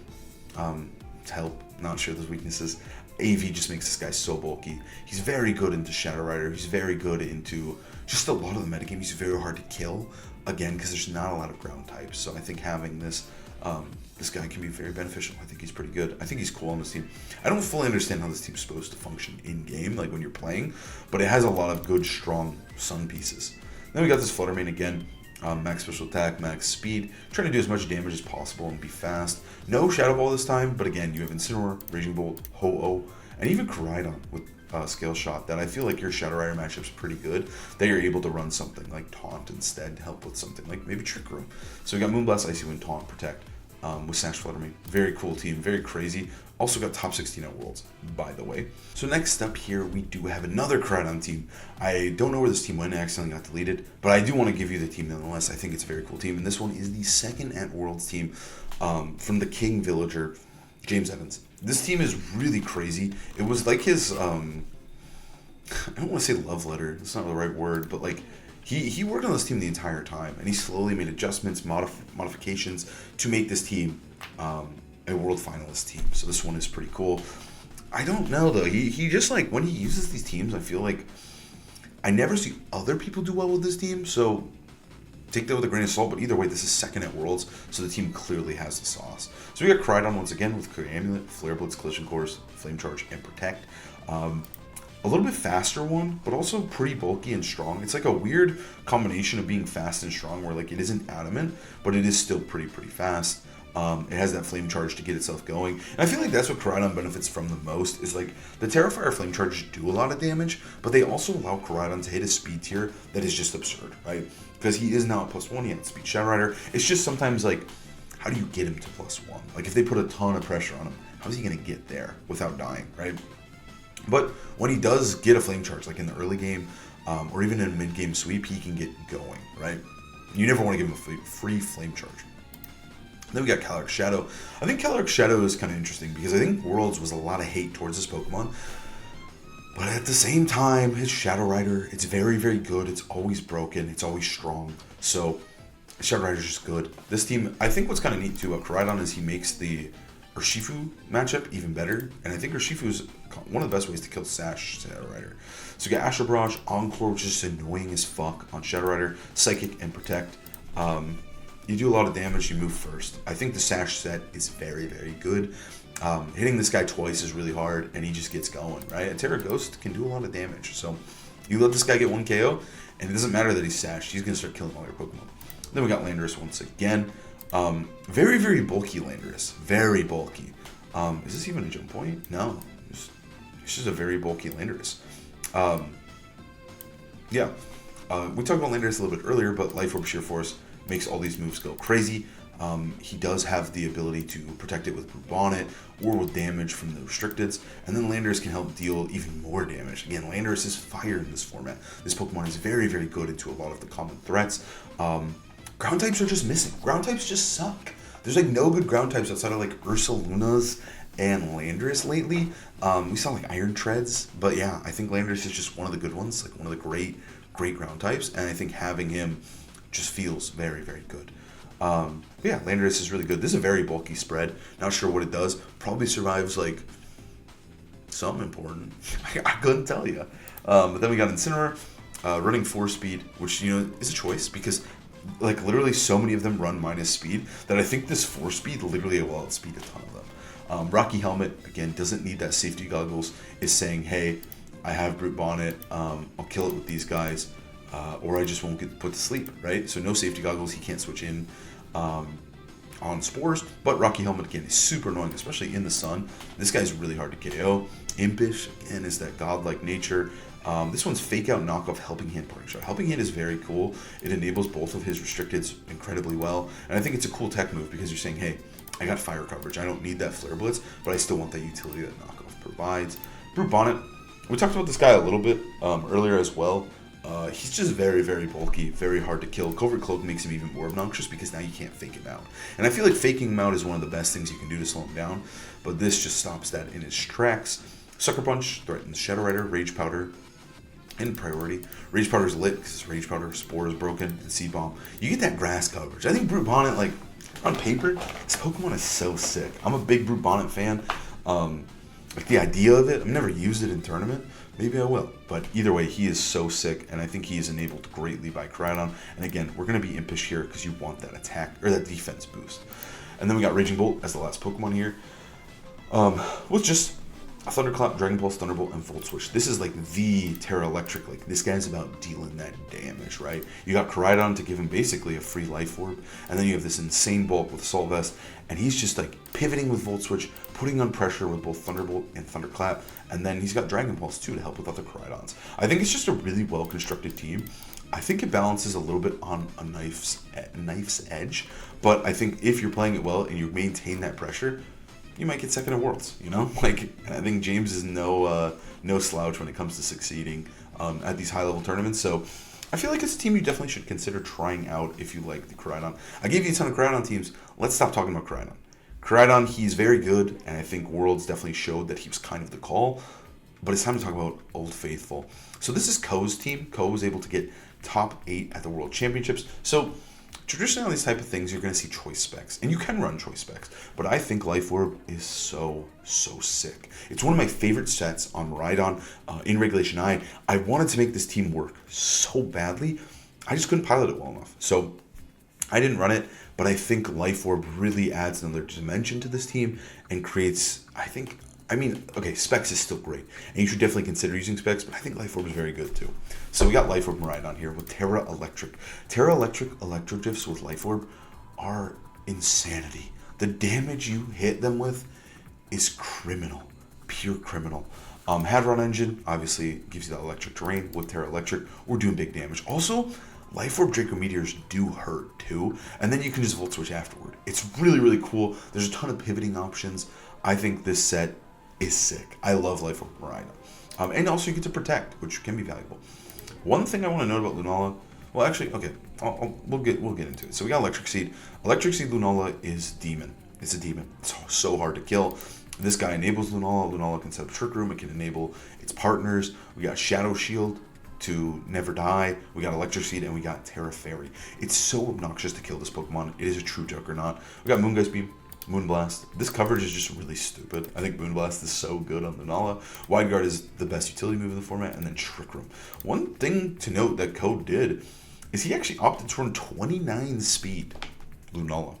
To help not share those weaknesses. AV just makes this guy so bulky. He's very good into Shadow Rider. He's very good into just a lot of the metagame. He's very hard to kill, again, because there's not a lot of ground types. So I think having this this guy can be very beneficial. I think he's pretty good. I think he's cool on this team. I don't fully understand how this team's supposed to function in-game, like when you're playing, but it has a lot of good, strong sun pieces. Then we got this Fluttermane again. Max special attack, max speed, trying to do as much damage as possible and be fast. No Shadow Ball this time, but again, you have Incineroar, Raging Bolt, Ho-Oh, and even Koraidon with Scale Shot, that I feel like your Shadow Rider matchup's pretty good, that you're able to run something like Taunt instead to help with something like maybe Trick Room. So we got Moonblast, Icy Wind, Taunt, Protect, with Sash Fluttermane. Very cool team, very crazy. Also got top 16 at Worlds, by the way. So next up here, we do have another Koraidon team. I don't know where this team went, it accidentally got deleted, but I do want to give you the team nonetheless. I think it's a very cool team, and this one is the second at Worlds team from the King Villager, James Evans. This team is really crazy. It was like his, I don't want to say love letter, it's not the right word, but like, he worked on this team the entire time, and he slowly made adjustments, modifications to make this team a world finalist team. So this one is pretty cool. I don't know though. He just like when he uses these teams, I feel like I never see other people do well with this team. So take that with a grain of salt. But either way, this is second at Worlds, so the team clearly has the sauce. So we got Koraidon once again with Clear Amulet, Flare Blitz, Collision Course, Flame Charge, and Protect. A little bit faster one, but also pretty bulky and strong. It's like a weird combination of being fast and strong, where like it isn't adamant, but it is still pretty fast. It has that Flame Charge to get itself going. And I feel like that's what Koraidon benefits from the most, is like the Terra Fire Flame Charge do a lot of damage, but they also allow Koraidon to hit a speed tier that is just absurd, right? Because he is now at +1, he has speed Shadow Rider. It's just sometimes like, how do you get him to +1? Like if they put a ton of pressure on him, how's he gonna get there without dying, right? But when he does get a Flame Charge, like in the early game, or even in a mid-game sweep, he can get going, right? You never want to give him a free Flame Charge. Then we got Calyrex Shadow. I think Calyrex Shadow is kind of interesting because I think Worlds was a lot of hate towards this Pokemon. But at the same time, his Shadow Rider, it's very good. It's always broken. It's always strong. So Shadow Rider's just good. This team, I think what's kind of neat too about Koraidon is he makes the Urshifu matchup even better. And I think Urshifu is one of the best ways to kill Sash Shadow Rider. So you got Astral Barrage, Encore, which is just annoying as fuck on Shadow Rider, Psychic, and Protect. You do a lot of damage, you move first. I think the Sash set is very good. Hitting this guy twice is really hard, and he just gets going, right? A Terra Ghost can do a lot of damage. So you let this guy get 1 KO, and it doesn't matter that he's Sashed. He's going to start killing all your Pokemon. Then we got Landorus once again. Very bulky Landorus. Very bulky. Is this even a jump point? No. It's just a very bulky Landorus. Yeah. We talked about Landorus a little bit earlier, but Life Orb Sheer Force makes all these moves go crazy. He does have the ability to protect it with Brute Bonnet or with damage from the restricteds, and then Landorus can help deal even more damage. Again, Landorus is fire in this format. This Pokemon is very good into a lot of the common threats. Ground types are just missing. Ground types just suck. There's like no good ground types outside of like Ursalunas and Landorus lately. We saw like Iron Treads, but yeah, I think Landorus is just one of the good ones, like one of the great ground types, and I think having him just feels very good. Yeah, Landorus is really good. This is a very bulky spread. Not sure what it does. Probably survives like something important. I couldn't tell you. But then we got Incineroar, running 4 speed, which is a choice because like literally so many of them run minus speed that I think this 4 speed literally will outspeed a ton of them. Rocky Helmet again doesn't need that safety goggles. Is saying, hey, I have Brute Bonnet. I'll kill it with these guys. or I just won't get put to sleep, right? So no safety goggles, he can't switch in on Spores, but Rocky Helmet, again, is super annoying, especially in the sun. This guy's really hard to KO. Impish, again, is that godlike nature. This one's Fake Out Knockoff Helping Hand Parting Shot. Helping Hand is very cool. It enables both of his restricteds incredibly well, and I think it's a cool tech move because you're saying, hey, I got fire coverage. I don't need that Flare Blitz, but I still want that utility that Knockoff provides. Brute Bonnet, we talked about this guy a little bit earlier as well. He's just very, very bulky, very hard to kill. Covert Cloak makes him even more obnoxious because now you can't fake him out. And I feel like faking him out is one of the best things you can do to slow him down, but this just stops that in his tracks. Sucker Punch threatens Shadow Rider, Rage Powder, and Priority. Rage Powder is lit because Rage Powder, Spore is broken, and Seed Bomb. You get that grass coverage. I think Brute Bonnet, like, on paper, this Pokemon is so sick. I'm a big Brute Bonnet fan. Like, the idea of it, I've never used it in tournament. Maybe I will. But either way, he is so sick, and I think he is enabled greatly by Koraidon. And again, we're going to be Impish here because you want that attack, or that defense boost. And then we got Raging Bolt as the last Pokemon here. With just a Thunderclap, Dragon Pulse, Thunderbolt, and Volt Switch. This is like the Terra Electric. Like, this guy's about dealing that damage, right? You got Koraidon to give him basically a free Life Orb, and then you have this insane bulk with Assault Vest, and he's just like pivoting with Volt Switch, putting on pressure with both Thunderbolt and Thunderclap, and then he's got Dragon Pulse too to help with other Koraidons. I think it's just a really well constructed team. I think it balances a little bit on a knife's edge, but I think if you're playing it well and you maintain that pressure, you might get second at Worlds, you know? Like, I think James is no slouch when it comes to succeeding at these high-level tournaments, so I feel like it's a team you definitely should consider trying out if you like the Koraidon. I gave you a ton of Koraidon teams. Let's stop talking about Koraidon. Koraidon, he's very good, and I think Worlds definitely showed that he was kind of the call, but it's time to talk about Old Faithful. So this is Ko's team. Ko was able to get top 8 at the World Championships, so traditionally on these type of things, you're going to see choice specs, and you can run choice specs, but I think Life Orb is so sick. It's one of my favorite sets on Miradon in Regulation I. I wanted to make this team work so badly, I just couldn't pilot it well enough. So I didn't run it, but I think Life Orb really adds another dimension to this team and creates, okay, Specs is still great, and you should definitely consider using Specs, but I think Life Orb is very good too. So we got Life Orb Miradon here with Terra Electric. Terra Electric Electroglyphs with Life Orb are insanity. The damage you hit them with is criminal, pure criminal. Hadron Engine obviously gives you that electric terrain. With Terra Electric, we're doing big damage. Also, Life Orb Draco Meteors do hurt too, and then you can just Volt Switch afterward. It's really, really cool. There's a ton of pivoting options. I think this set is sick. I love Life Orb Miradon. And also you get to Protect, which can be valuable. One thing I want to note about Lunala, well actually, okay, we'll get into it. So we got Electric Seed. Electric Seed Lunala is Demon. It's a demon. It's so hard to kill. This guy enables Lunala. Lunala can set up Trick Room. It can enable its partners. We got Shadow Shield to never die. We got Electric Seed, and we got Terra Fairy. It's so obnoxious to kill this Pokemon. It is a true juggernaut. We got Moongeist Beam, Moonblast. This coverage is just really stupid. I think Moonblast is so good on Lunala. Wide Guard is the best utility move in the format, and then Trick Room. One thing to note that Code did is he actually opted to run 29 speed Lunala.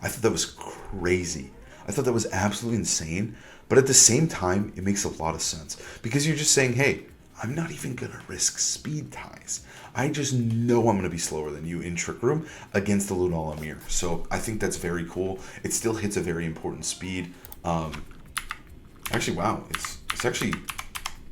I thought that was crazy. I thought that was absolutely insane, but at the same time, it makes a lot of sense because you're just saying, hey, I'm not even going to risk speed ties. I just know I'm going to be slower than you in Trick Room against the Lunala Mirror. So I think that's very cool. It still hits a very important speed. Actually, wow. It's actually...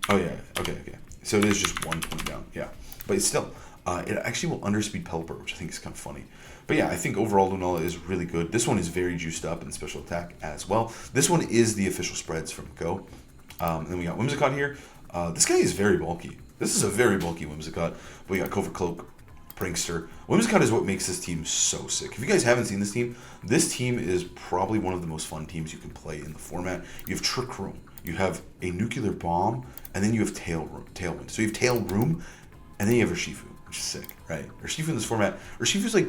Oh, yeah. Okay. So it is just 1 point down. Yeah. But it's still... it actually will underspeed Pelipper, which I think is kind of funny. But yeah, I think overall Lunala is really good. This one is very juiced up in special attack as well. This one is the official spreads from Go. And then we got Whimsicott here. This guy is very bulky. This is a very bulky Whimsicott. But we got Covert Cloak, Prankster. Whimsicott is what makes this team so sick. If you guys haven't seen this team is probably one of the most fun teams you can play in the format. You have Trick Room, you have a Nuclear Bomb, and then you have Tailwind. So you have Tail Room, and then you have Urshifu, which is sick, right? Urshifu in this format, Urshifu's like,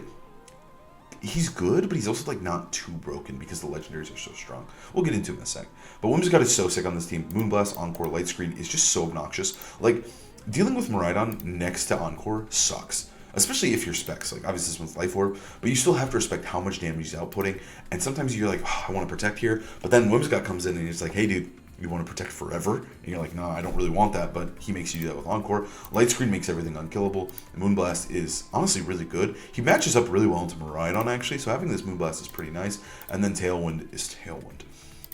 he's good, but he's also like not too broken because the legendaries are so strong. We'll get into it in a sec. But Whimsicott is so sick on this team. Moonblast, Encore, Light Screen is just so obnoxious. Like, dealing with Miradon next to Encore sucks. Especially if you're Specs. Like, obviously this one's Life Orb, but you still have to respect how much damage he's outputting. And sometimes you're like, oh, I want to protect here. But then Whimsicott comes in and he's like, hey dude, you want to protect forever, and you're like, no, I don't really want that, but he makes you do that with Encore. Light Screen makes everything unkillable, and Moonblast is honestly really good. He matches up really well into Miradon, actually, so having this Moonblast is pretty nice, and then Tailwind is Tailwind.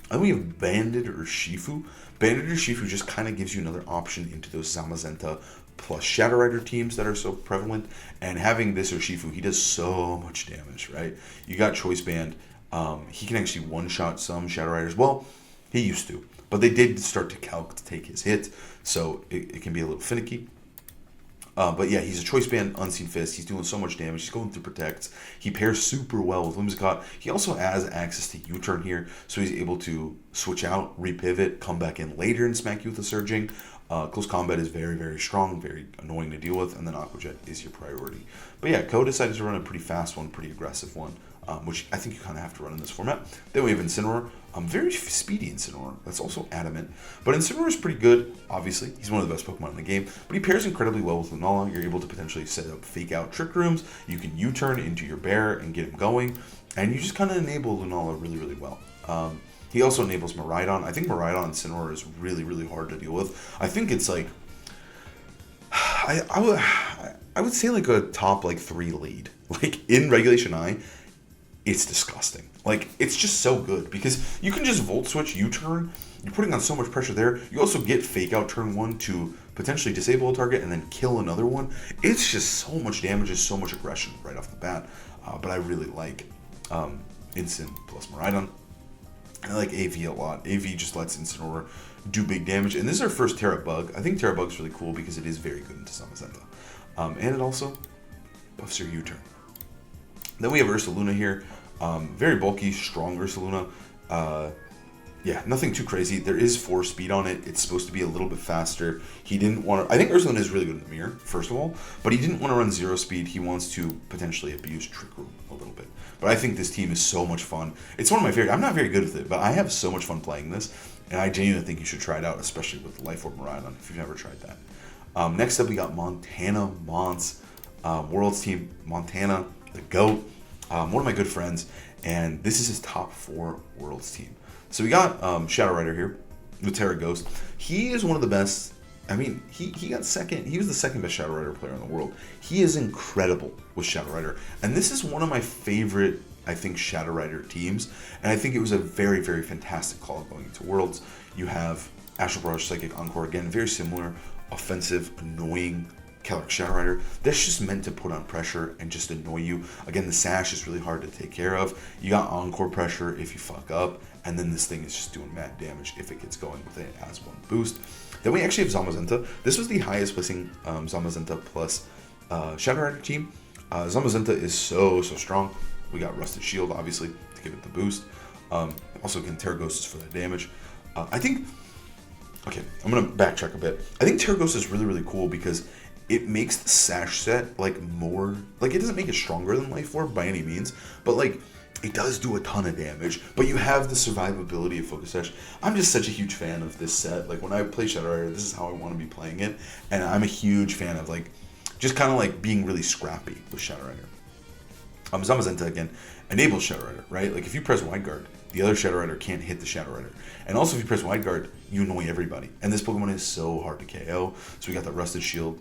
Then we have Banded or Shifu. Banded or Shifu just kind of gives you another option into those Zamazenta plus Shadow Rider teams that are so prevalent, and having this Urshifu, he does so much damage, right? You got Choice Band. He can actually one-shot some Shadow Riders. Well, he used to, but they did start to calc to take his hit, so it can be a little finicky. But yeah, he's a Choice Band, Unseen Fist. He's doing so much damage. He's going through Protects. He pairs super well with Whimsicott. He also has access to U-Turn here, so he's able to switch out, repivot, come back in later and smack you with a Surging. Close Combat is very, very strong, very annoying to deal with, and then Aqua Jet is your priority. But yeah, Ko decided to run a pretty fast one, pretty aggressive one, which I think you kind of have to run in this format. Then we have Incineroar. Very speedy Incineroar. That's also Adamant. But Incineroar is pretty good, obviously. He's one of the best Pokemon in the game. But he pairs incredibly well with Lunala. You're able to potentially set up fake out Trick Rooms. You can U-turn into your bear and get him going. And you just kind of enable Lunala really, really well. He also enables Miradon. I think Miradon Incineroar is really, really hard to deal with. I think it's like... I would say like a top like 3 lead. Like in Regulation I, it's disgusting. Like, it's just so good because you can just Volt Switch, U-turn. You're putting on so much pressure there. You also get Fake Out turn 1 to potentially disable a target and then kill another one. It's just so much damage and so much aggression right off the bat. But I really like Incin plus Miradon. I like AV a lot. AV just lets Incineroar do big damage. And this is our first Terabug. I think Terabug's really cool because it is very good into Zamazenta. And it also buffs your U-turn. Then we have Ursaluna here. Very bulky, strong Ursaluna. Yeah, nothing too crazy. There is 4 speed on it. It's supposed to be a little bit faster. He didn't want to... I think Ursaluna is really good in the mirror, first of all. But he didn't want to run 0 speed. He wants to potentially abuse Trick Room a little bit. But I think this team is so much fun. It's one of my favorite... I'm not very good with it, but I have so much fun playing this. And I genuinely think you should try it out, especially with Life Orb Miradon, if you've never tried that. Next up, we got Montana Mons. Worlds team, Montana, the GOAT. One of my good friends. And this is his top 4 Worlds team. So we got Shadow Rider here with Terapagos. He is one of the best. I mean, he got second. He was the second best Shadow Rider player in the world. He is incredible with Shadow Rider. And this is one of my favorite, I think, Shadow Rider teams. And I think it was a very, very fantastic call going into Worlds. You have Astral Barrage, Psychic Encore, again, very similar, offensive, annoying Calyrex Shadow Rider. That's just meant to put on pressure and just annoy you. Again, the Sash is really hard to take care of. You got Encore pressure if you fuck up. And then this thing is just doing mad damage if it gets going with it as one boost. Then we actually have Zamazenta. This was the highest placing Zamazenta plus Shadow Rider team. Zamazenta is so strong. We got Rusted Shield, obviously, to give it the boost. Also, again, Terapagos is for the damage. I think... Okay, I'm going to backtrack a bit. I think Terapagos is really, really cool because it makes the Sash set, like, more... Like, it doesn't make it stronger than Life Orb by any means, but, like... It does do a ton of damage, but you have the survivability of Focus Sash. I'm just such a huge fan of this set. Like, when I play Shadow Rider, this is how I want to be playing it. And I'm a huge fan of, like, just kind of, like, being really scrappy with Shadow Rider. Zamazenta, again, enables Shadow Rider, right? Like, if you press Wide Guard, the other Shadow Rider can't hit the Shadow Rider. And also, if you press Wide Guard, you annoy everybody. And this Pokemon is so hard to KO. So we got that Rusted Shield.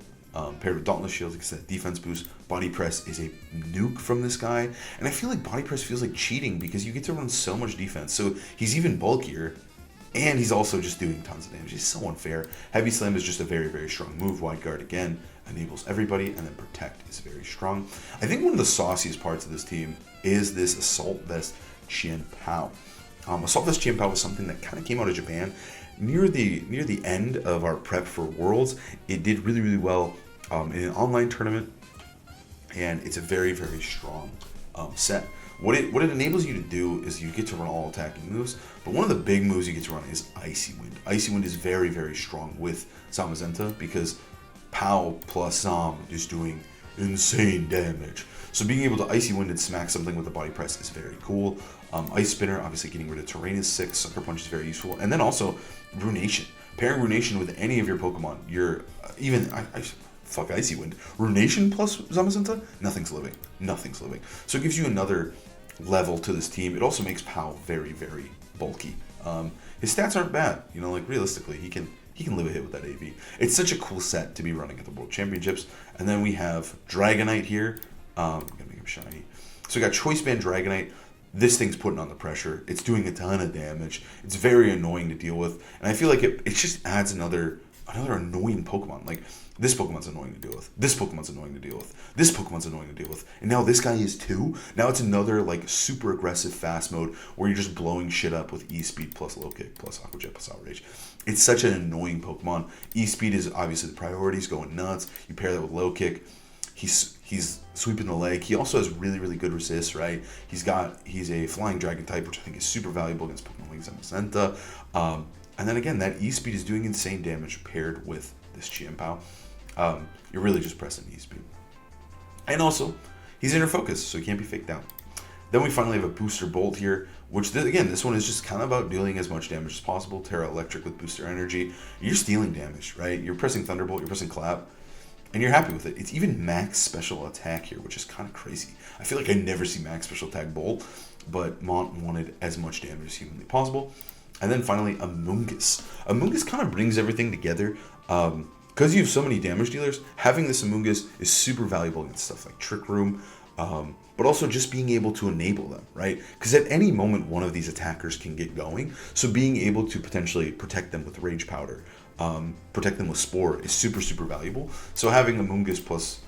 Paired with Dauntless Shield, because that defense boost. Body Press is a nuke from this guy. And I feel like Body Press feels like cheating because you get to run so much defense. So he's even bulkier, and he's also just doing tons of damage. He's so unfair. Heavy Slam is just a very, very strong move. Wide Guard, again, enables everybody. And then Protect is very strong. I think one of the sauciest parts of this team is this Assault Vest Chien Pao. Assault Vest Chien Pao was something that kind of came out of Japan. Near the end of our prep for Worlds, it did really, really well in an online tournament, and it's a very, very strong set. What it enables you to do is you get to run all attacking moves, but one of the big moves you get to run is Icy Wind. Icy Wind is very, very strong with Zamazenta because POW plus Zam is doing insane damage. So being able to Icy Wind and smack something with the Body Press is very cool. Ice Spinner, obviously getting rid of Terrain is sick. Sucker Punch is very useful. And then also Runation. Pairing Runation with any of your Pokemon, fuck Icy Wind. Runation plus Zamazenta? Nothing's living. Nothing's living. So it gives you another level to this team. It also makes POW very, very bulky. His stats aren't bad. You know, like realistically, he can live a hit with that AV. It's such a cool set to be running at the World Championships. And then we have Dragonite here. I'm gonna make him shiny. So we got Choice Band Dragonite. This thing's putting on the pressure. It's doing a ton of damage. It's very annoying to deal with, and I feel like it just adds another annoying Pokemon. Like, this Pokemon's annoying to deal with. This Pokemon's annoying to deal with. This Pokemon's annoying to deal with. And now this guy is too. Now it's another, like, super aggressive fast mode where you're just blowing shit up with E-Speed plus Low Kick plus Aqua Jet plus Outrage. It's such an annoying Pokemon. E-Speed is obviously the priority. He's going nuts. You pair that with Low Kick. He's sweeping the leg. He also has really, really good resist, right? He's a Flying Dragon type, which I think is super valuable against Pokemon like Zamazenta. And then again, that E-Speed is doing insane damage paired with this Chien-Pao. You're really just pressing E-Speed. And also, he's Inner Focus, so he can't be faked out. Then we finally have a Booster Bolt here, which, this one is just kind of about dealing as much damage as possible. Terra Electric with Booster Energy. You're stealing damage, right? You're pressing Thunderbolt, you're pressing Clap, and you're happy with it. It's even max special attack here, which is kind of crazy. I feel like I never see max special attack Bolt, but Mont wanted as much damage as humanly possible. And then finally, Amoonguss. Amoonguss kind of brings everything together. Because you have so many damage dealers, having this Amoonguss is super valuable against stuff like Trick Room, but also just being able to enable them, right? Because at any moment, one of these attackers can get going. So being able to potentially protect them with Rage Powder, protect them with Spore is super, super valuable. So having Amoonguss plus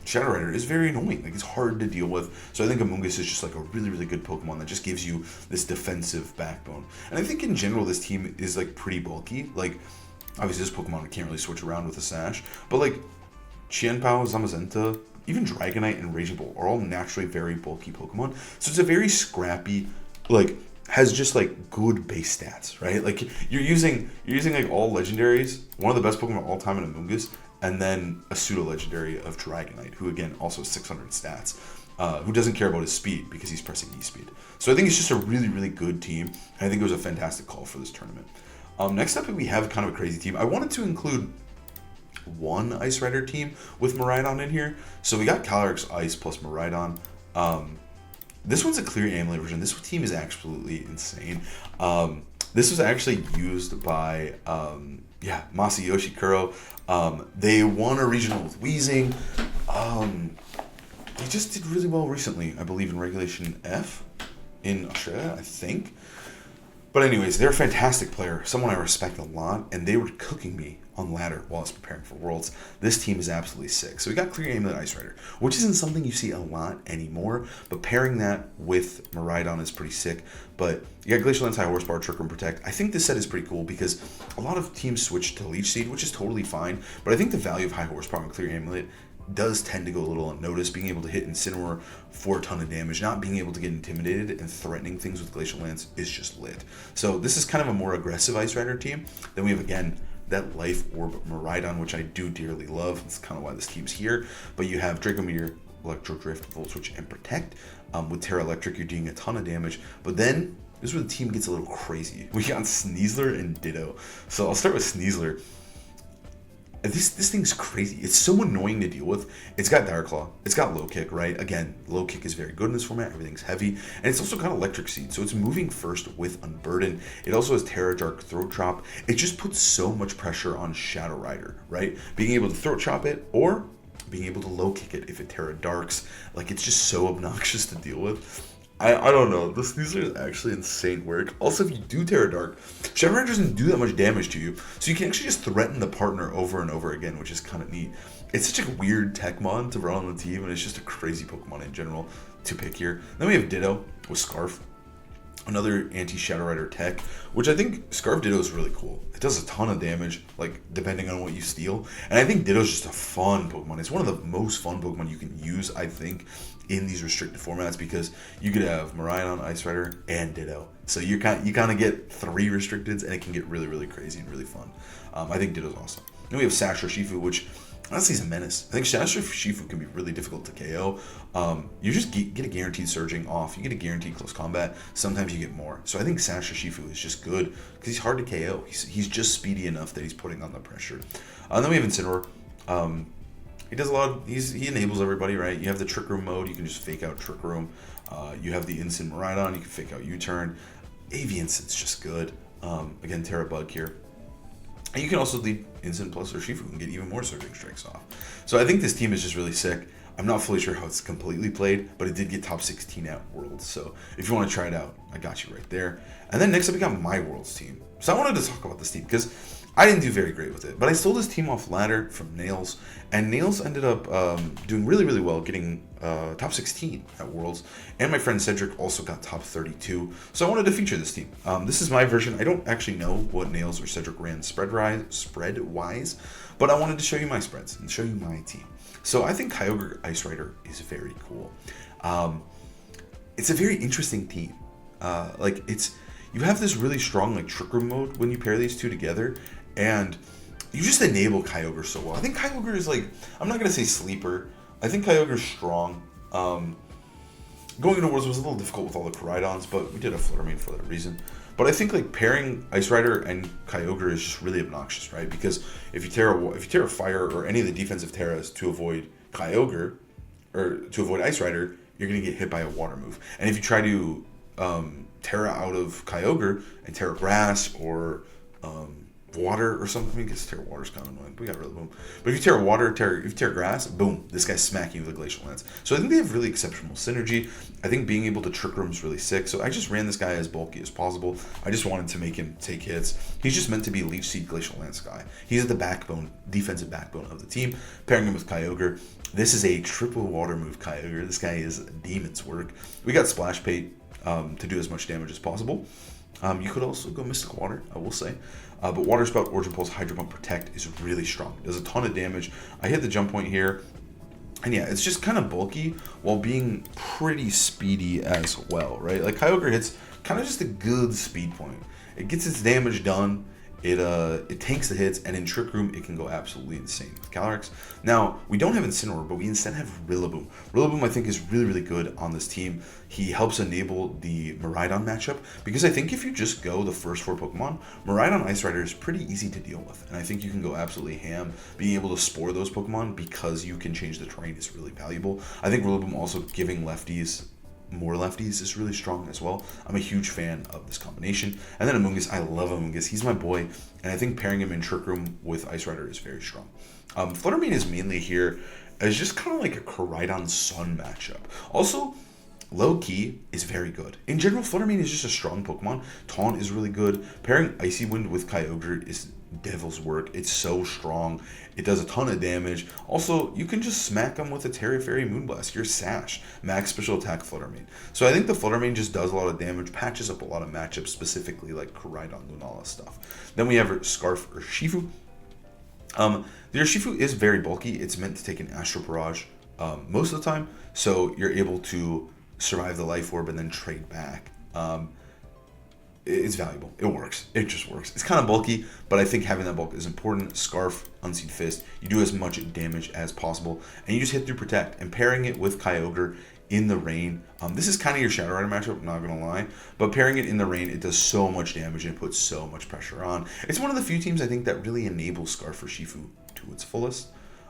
Shadow Rider is very annoying. Like, it's hard to deal with. So I think Amoonguss is just like a really, really good Pokemon that just gives you this defensive backbone. And I think in general, this team is like pretty bulky. Like, obviously this Pokemon can't really switch around with a Sash, but like Chien-Pao, Zamazenta, even Dragonite and Raging Bolt are all naturally very bulky Pokemon. So it's a very scrappy, like, has just like good base stats, right? Like, you're using like all legendaries, one of the best Pokemon of all time in Amoonguss, and then a pseudo-legendary of Dragonite, who again also has 600 stats, who doesn't care about his speed because he's pressing E-Speed. So I think it's just a really, really good team, and I think it was a fantastic call for this tournament. Next up, we have kind of a crazy team. I wanted to include one Ice Rider team with Miradon in here. So we got Calyrex Ice plus Miradon. This one's a clear Amulet version. This team is absolutely insane. This was actually used by Masayoshi Kuro. They won a regional with Weezing. They just did really well recently, I believe, in Regulation F in Australia, I think. But anyways, they're a fantastic player, someone I respect a lot, and they were cooking me on ladder while I was preparing for Worlds. This team is absolutely sick. So we got Clear Amulet Ice Rider, which isn't something you see a lot anymore, but pairing that with Miradon is pretty sick. But you got Glacial Lance, High Horsepower, Trick Room, Protect. I think this set is pretty cool because a lot of teams switch to Leech Seed, which is totally fine, but I think the value of High Horsepower and Clear Amulet does tend to go a little unnoticed. Being able to hit Incineroar for a ton of damage, not being able to get intimidated and threatening things with Glacial Lance is just lit. So this is kind of a more aggressive Ice Rider team. Then we have, again, that Life Orb Miradon, which I do dearly love. That's kind of why this team's here. But you have Draco Meteor, Electro Drift, Volt Switch, and Protect. With Terra Electric, you're doing a ton of damage. But then, this is where the team gets a little crazy. We got Sneasler and Ditto. So I'll start with Sneasler. This thing's crazy. It's so annoying to deal with. It's got Dire Claw. It's got Low Kick, right? Again, Low Kick is very good in this format. Everything's heavy. And it's also got Electric Seed. So it's moving first with Unburden. It also has Terra Dark, Throat Chop. It just puts so much pressure on Shadow Rider, right? Being able to Throat Chop it or being able to Low Kick it if it Terra Darks. Like, it's just so obnoxious to deal with. I don't know. This Sneasler is actually insane work. Also, if you do Terra Dark, Shadow Rider doesn't do that much damage to you, so you can actually just threaten the partner over and over again, which is kind of neat. It's such a weird tech mod to run on the team, and it's just a crazy Pokemon in general to pick here. Then we have Ditto with Scarf, another anti-Shadow Rider tech, which I think Scarf Ditto is really cool. It does a ton of damage, like, depending on what you steal. And I think Ditto's just a fun Pokemon. It's one of the most fun Pokemon you can use, I think, in these restricted formats, because you could have Miradon, Ice Rider, and Ditto. So you kind of get 3 restricteds, and it can get really, really crazy and really fun. I think Ditto's awesome. Then we have Sasha Shifu, which honestly is a menace. I think Sasha Shifu can be really difficult to KO. You just get a guaranteed surging off. You get a guaranteed close combat. Sometimes you get more. So I think Sasha Shifu is just good because he's hard to KO. He's just speedy enough that he's putting on the pressure. And then we have Incineroar. He does a lot. He enables everybody, right? You have the Trick Room mode. You can just fake out Trick Room. You have the Instant Miradon. You can fake out U-Turn. Aviance's just good. Again, Terabug here. And you can also lead Instant Plus or Shifu and get even more Surging Strikes off. So I think this team is just really sick. I'm not fully sure how it's completely played, but it did get top 16 at Worlds. So if you want to try it out, I got you right there. And then next up, we got my Worlds team. So I wanted to talk about this team because I didn't do very great with it. But I stole this team off ladder from Nails. And Nails ended up doing really, really well, getting top 16 at Worlds. And my friend Cedric also got top 32. So I wanted to feature this team. This is my version. I don't actually know what Nails or Cedric ran spread-wise, but I wanted to show you my spreads and show you my team. So I think Kyogre Ice Rider is very cool. It's a very interesting team. You have this really strong like Trick Room mode when you pair these two together, and you just enable Kyogre so well. I think Kyogre is like, I'm not gonna say sleeper. I think Kyogre is strong. Going into Worlds was a little difficult with all the Koraidons, but we did a Flutter Mane for that reason. But I think like pairing Ice Rider and Kyogre is just really obnoxious, right? Because if you Terra Fire or any of the defensive Terras to avoid Kyogre or to avoid Ice Rider, you're gonna get hit by a Water move. And if you try to Terra out of Kyogre and Terra Grass or Water or something, I mean, I guess Terra Water's kind of annoying, but we got rid of them. But if you Terra Water, if you Terra Grass, boom, this guy's smacking you with a Glacial Lance. So I think they have really exceptional synergy. I think being able to Trick Room is really sick. So I just ran this guy as bulky as possible. I just wanted to make him take hits. He's just meant to be a Leech Seed Glacial Lance guy. He's at the backbone, defensive backbone of the team. Pairing him with Kyogre. This is a triple water move Kyogre. This guy is demon's work. We got Splash Pate to do as much damage as possible. You could also go Mystic Water, I will say. But Water Spout, Origin Pulse, Hydro Pump, Protect is really strong. It does a ton of damage. I hit the jump point here. And yeah, it's just kind of bulky while being pretty speedy as well, right? Like Kyogre hits kind of just a good speed point. It gets its damage done. It tanks the hits, and in Trick Room, it can go absolutely insane with Calyrex. Now, we don't have Incineroar, but we instead have Rillaboom. Rillaboom, I think, is really, really good on this team. He helps enable the Miradon matchup, because I think if you just go the first 4 Pokemon, Miradon Ice Rider is pretty easy to deal with, and I think you can go absolutely ham. Being able to spore those Pokemon because you can change the terrain is really valuable. I think Rillaboom also giving lefties more lefties is really strong as well. I'm a huge fan of this combination. And then Amoonguss, I love Amoonguss. He's my boy, and I think pairing him in Trick Room with Ice Rider is very strong. Flutter Mane is mainly here as just kind of like a Koraidon Sun matchup. Also, low key is very good. In general, Flutter Mane is just a strong Pokemon. Taunt is really good. Pairing Icy Wind with Kyogre is devil's work. It's so strong. It does a ton of damage. Also, you can just smack them with a Terra Fairy Moonblast. Your Sash. Max Special Attack Flutter Mane. So I think the Flutter Mane just does a lot of damage, patches up a lot of matchups, specifically like Koraidon, Lunala stuff. Then we have Scarf or Shifu. The Urshifu is very bulky. It's meant to take an Astral Barrage most of the time, so you're able to survive the Life Orb and then trade back. It's valuable. It works. It just works. It's kind of bulky, but I think having that bulk is important. Scarf, Unseed Fist, you do as much damage as possible, and you just hit through Protect. And pairing it with Kyogre in the rain, this is kind of your Shadow Rider matchup, I'm not going to lie, but pairing it in the rain, it does so much damage and it puts so much pressure on. It's one of the few teams I think that really enables Scarf or Shifu to its fullest.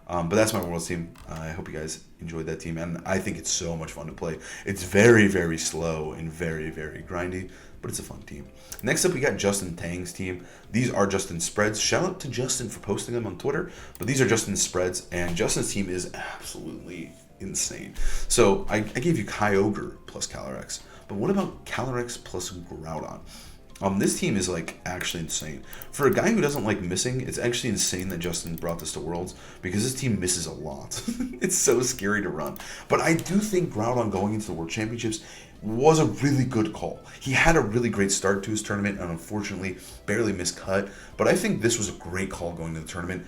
But that's my Worlds team. I hope you guys enjoyed that team, and I think it's so much fun to play. It's very, very slow and very, very grindy, but it's a fun team. Next up, we got Justin Tang's team. These are Justin's spreads. Shout out to Justin for posting them on Twitter, but these are Justin's spreads, and Justin's team is absolutely insane. So I gave you Kyogre plus Calyrex, but what about Calyrex plus Groudon? This team is like actually insane. For a guy who doesn't like missing, it's actually insane that Justin brought this to Worlds because this team misses a lot. It's so scary to run. But I do think Groudon going into the World Championships was a really good call. He had a really great start to his tournament and unfortunately barely missed cut. But I think this was a great call going to the tournament.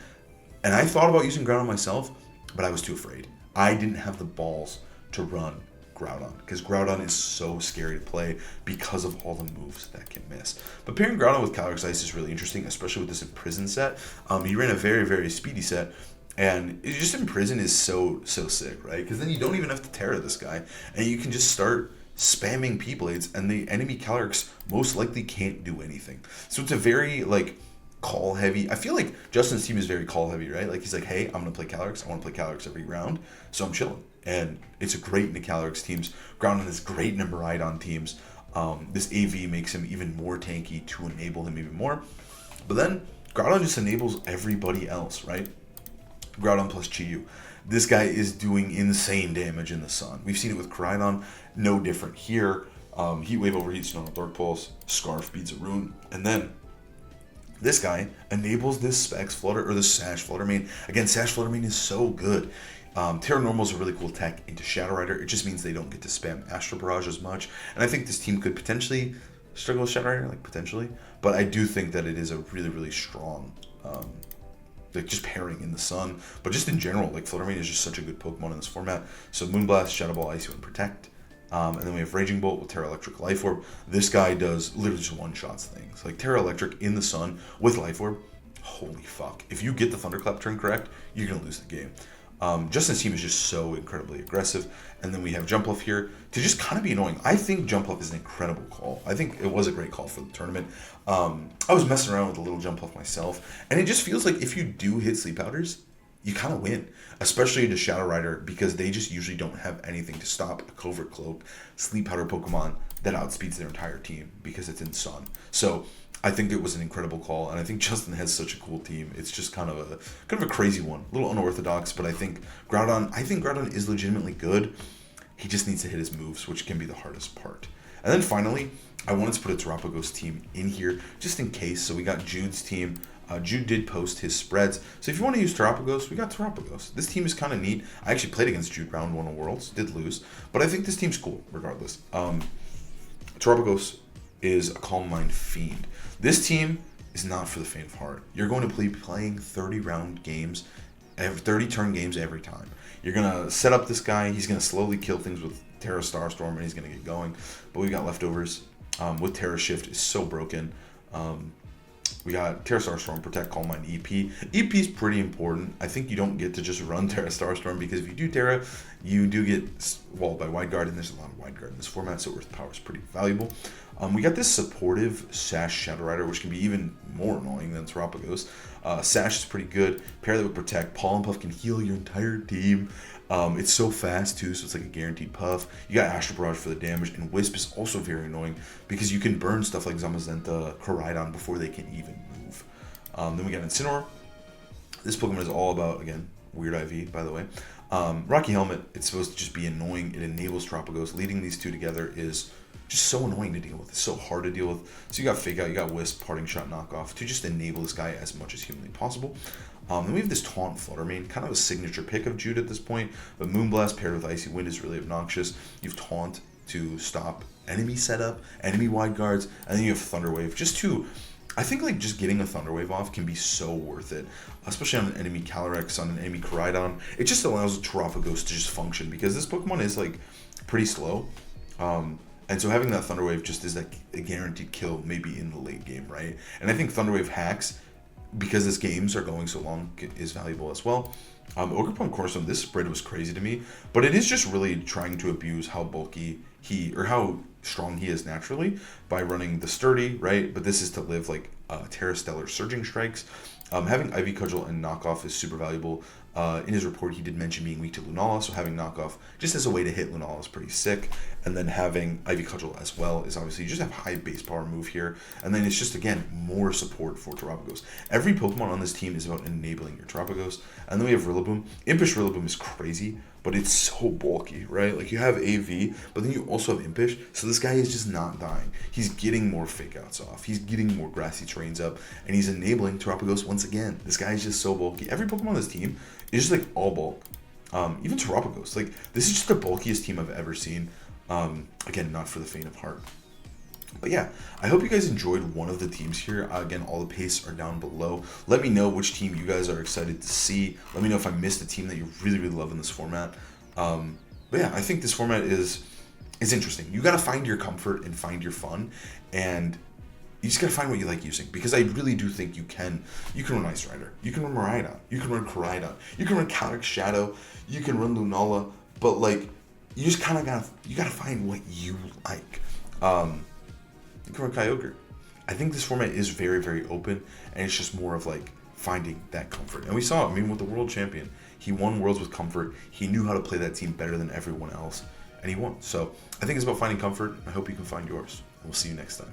And I thought about using Groudon myself, but I was too afraid. I didn't have the balls to run Groudon, because Groudon is so scary to play because of all the moves that can miss. But pairing Groudon with Calyrex Ice is really interesting, especially with this Imprison set. He ran a very, very speedy set, and it just Imprison is so sick, right? Because then you don't even have to Terra this guy, and you can just start spamming P-Blades, and the enemy Calyrex most likely can't do anything. So it's a very, like, call heavy. I feel like Justin's team is very call heavy, right? Like, he's like, hey, I'm going to play Calyrex. I want to play Calyrex every round, so I'm chilling. And it's a great in the Calyrex teams. Groudon is great in the Miradon teams. This AV makes him even more tanky to enable him even more. But then Groudon just enables everybody else, right? Groudon plus Chiyu. This guy is doing insane damage in the sun. We've seen it with Koraidon, no different here. Heat Wave overheats, Snow Dark Pulse, Scarf beats a Rune, and then this guy enables this Specs Flutter, or the Sash Flutter Mane. Again, Sash Flutter Mane is so good. Terra Normal is a really cool tech into Shadow Rider. It just means they don't get to spam Astral Barrage as much. And I think this team could potentially struggle with Shadow Rider, like potentially. But I do think that it is a really, really strong, like just pairing in the sun. But just in general, like Flutter Mane is just such a good Pokemon in this format. So Moonblast, Shadow Ball, Icy Wind, Protect. And then we have Raging Bolt with Terra Electric, Life Orb. This guy does literally just one-shots things. Like Terra Electric in the sun with Life Orb, holy fuck. If you get the Thunderclap turn correct, you're going to lose the game. Justin's team is just so incredibly aggressive. And then we have Jumpluff here to just kind of be annoying. I think Jumpluff is an incredible call. I think it was a great call for the tournament. I was messing around with a little Jumpluff myself, and it just feels like if you do hit Sleep Powders, you kind of win, especially into Shadow Rider, because they just usually don't have anything to stop a Covert Cloak Sleep Powder Pokemon that outspeeds their entire team because it's in Sun. So I think it was an incredible call, and I think Justin has such a cool team. It's just kind of a crazy one, a little unorthodox, but I think Groudon is legitimately good. He just needs to hit his moves, which can be the hardest part. And then finally, I wanted to put a Terapagos team in here just in case. So we got Jude's team. Jude did post his spreads. So if you want to use Terapagos, we got Terapagos. This team is kind of neat. I actually played against Jude round 1 of Worlds, did lose, but I think this team's cool regardless. Terapagos is a Calm Mind Fiend. This team is not for the faint of heart. You're going to be playing 30-round games, 30-turn games every time. You're going to set up this guy. He's going to slowly kill things with Terra Starstorm, and he's going to get going. But we got leftovers with Terra Shift is so broken. We got Terra Starstorm, Protect, Calm Mind, EP. EP is pretty important. I think you don't get to just run Terra Starstorm, because if you do Terra, you do get walled by Wide Guard, and there's a lot of Wide Guard in this format, so Earth Power is pretty valuable. We got this supportive Sash Shadow Rider, which can be even more annoying than Terapagos. Sash is pretty good. Pair that with Protect. Pollen Puff can heal your entire team. It's so fast too, so it's like a guaranteed puff. You got Astral Barrage for the damage, and Wisp is also very annoying because you can burn stuff like Zamazenta, Koraidon before they can even move. Then we got Incineroar. This Pokemon is all about, again, weird IV, by the way. Rocky Helmet, it's supposed to just be annoying. It enables Terapagos. Leading these two together is just so annoying to deal with. It's so hard to deal with. So you got Fake Out, you got Wisp, Parting Shot, Knockoff to just enable this guy as much as humanly possible. Then we have this Taunt Flutter Mane, kind of a signature pick of Jude at this point, but Moonblast paired with Icy Wind is really obnoxious. You have Taunt to stop enemy setup, enemy wide guards, and then you have Thunder Wave. I think like just getting a Thunder Wave off can be so worth it, especially on an enemy Calyrex, on an enemy Koraidon. It just allows Terapagos to just function, because this Pokemon is like pretty slow. And so having that Thunder Wave just is like a guaranteed kill maybe in the late game, right? And I think Thunder Wave hacks, because these games are going so long, is valuable as well. Ogerpon Cornerstone, this spread was crazy to me, but it is just really trying to abuse how bulky how strong he is naturally by running the Sturdy, right? But this is to live like Terra Stellar Surging Strikes. Having Ivy Cudgel and Knockoff is super valuable. In his report, he did mention being weak to Lunala, so having Knockoff just as a way to hit Lunala is pretty sick. And then having Ivy Cudgel as well is obviously you just have high base power move here. And then it's just, again, more support for Terapagos. Every Pokemon on this team is about enabling your Terapagos. And then we have Rillaboom. Impish Rillaboom is crazy, but it's so bulky, right? Like you have AV, but then you also have Impish, so this guy is just not dying. He's getting more Fake Outs off. He's getting more Grassy Terrains up, and he's enabling Terapagos once again. This guy is just so bulky. Every Pokemon on this team is just like all bulk. Even Terapagos, like this is just the bulkiest team I've ever seen. Again, not for the faint of heart. But yeah, I hope you guys enjoyed one of the teams here. Again, all the pastes are down below. Let me know which team you guys are excited to see. Let me know if I missed a team that you really, really love in this format. But yeah, I think this format is interesting. You got to find your comfort and find your fun, and you just got to find what you like using, because I really do think you can run Ice Rider, you can run Miradon, you can run Koraidon, you can run Calyrex Shadow, you can run Lunala, but like you just kind of gotta find what you like. You can run Kyogre. I think this format is very, very open, and it's just more of like finding that comfort. And we saw it, with the world champion. He won Worlds with comfort. He knew how to play that team better than everyone else. and he won. So I think it's about finding comfort. I hope you can find yours. And we'll see you next time.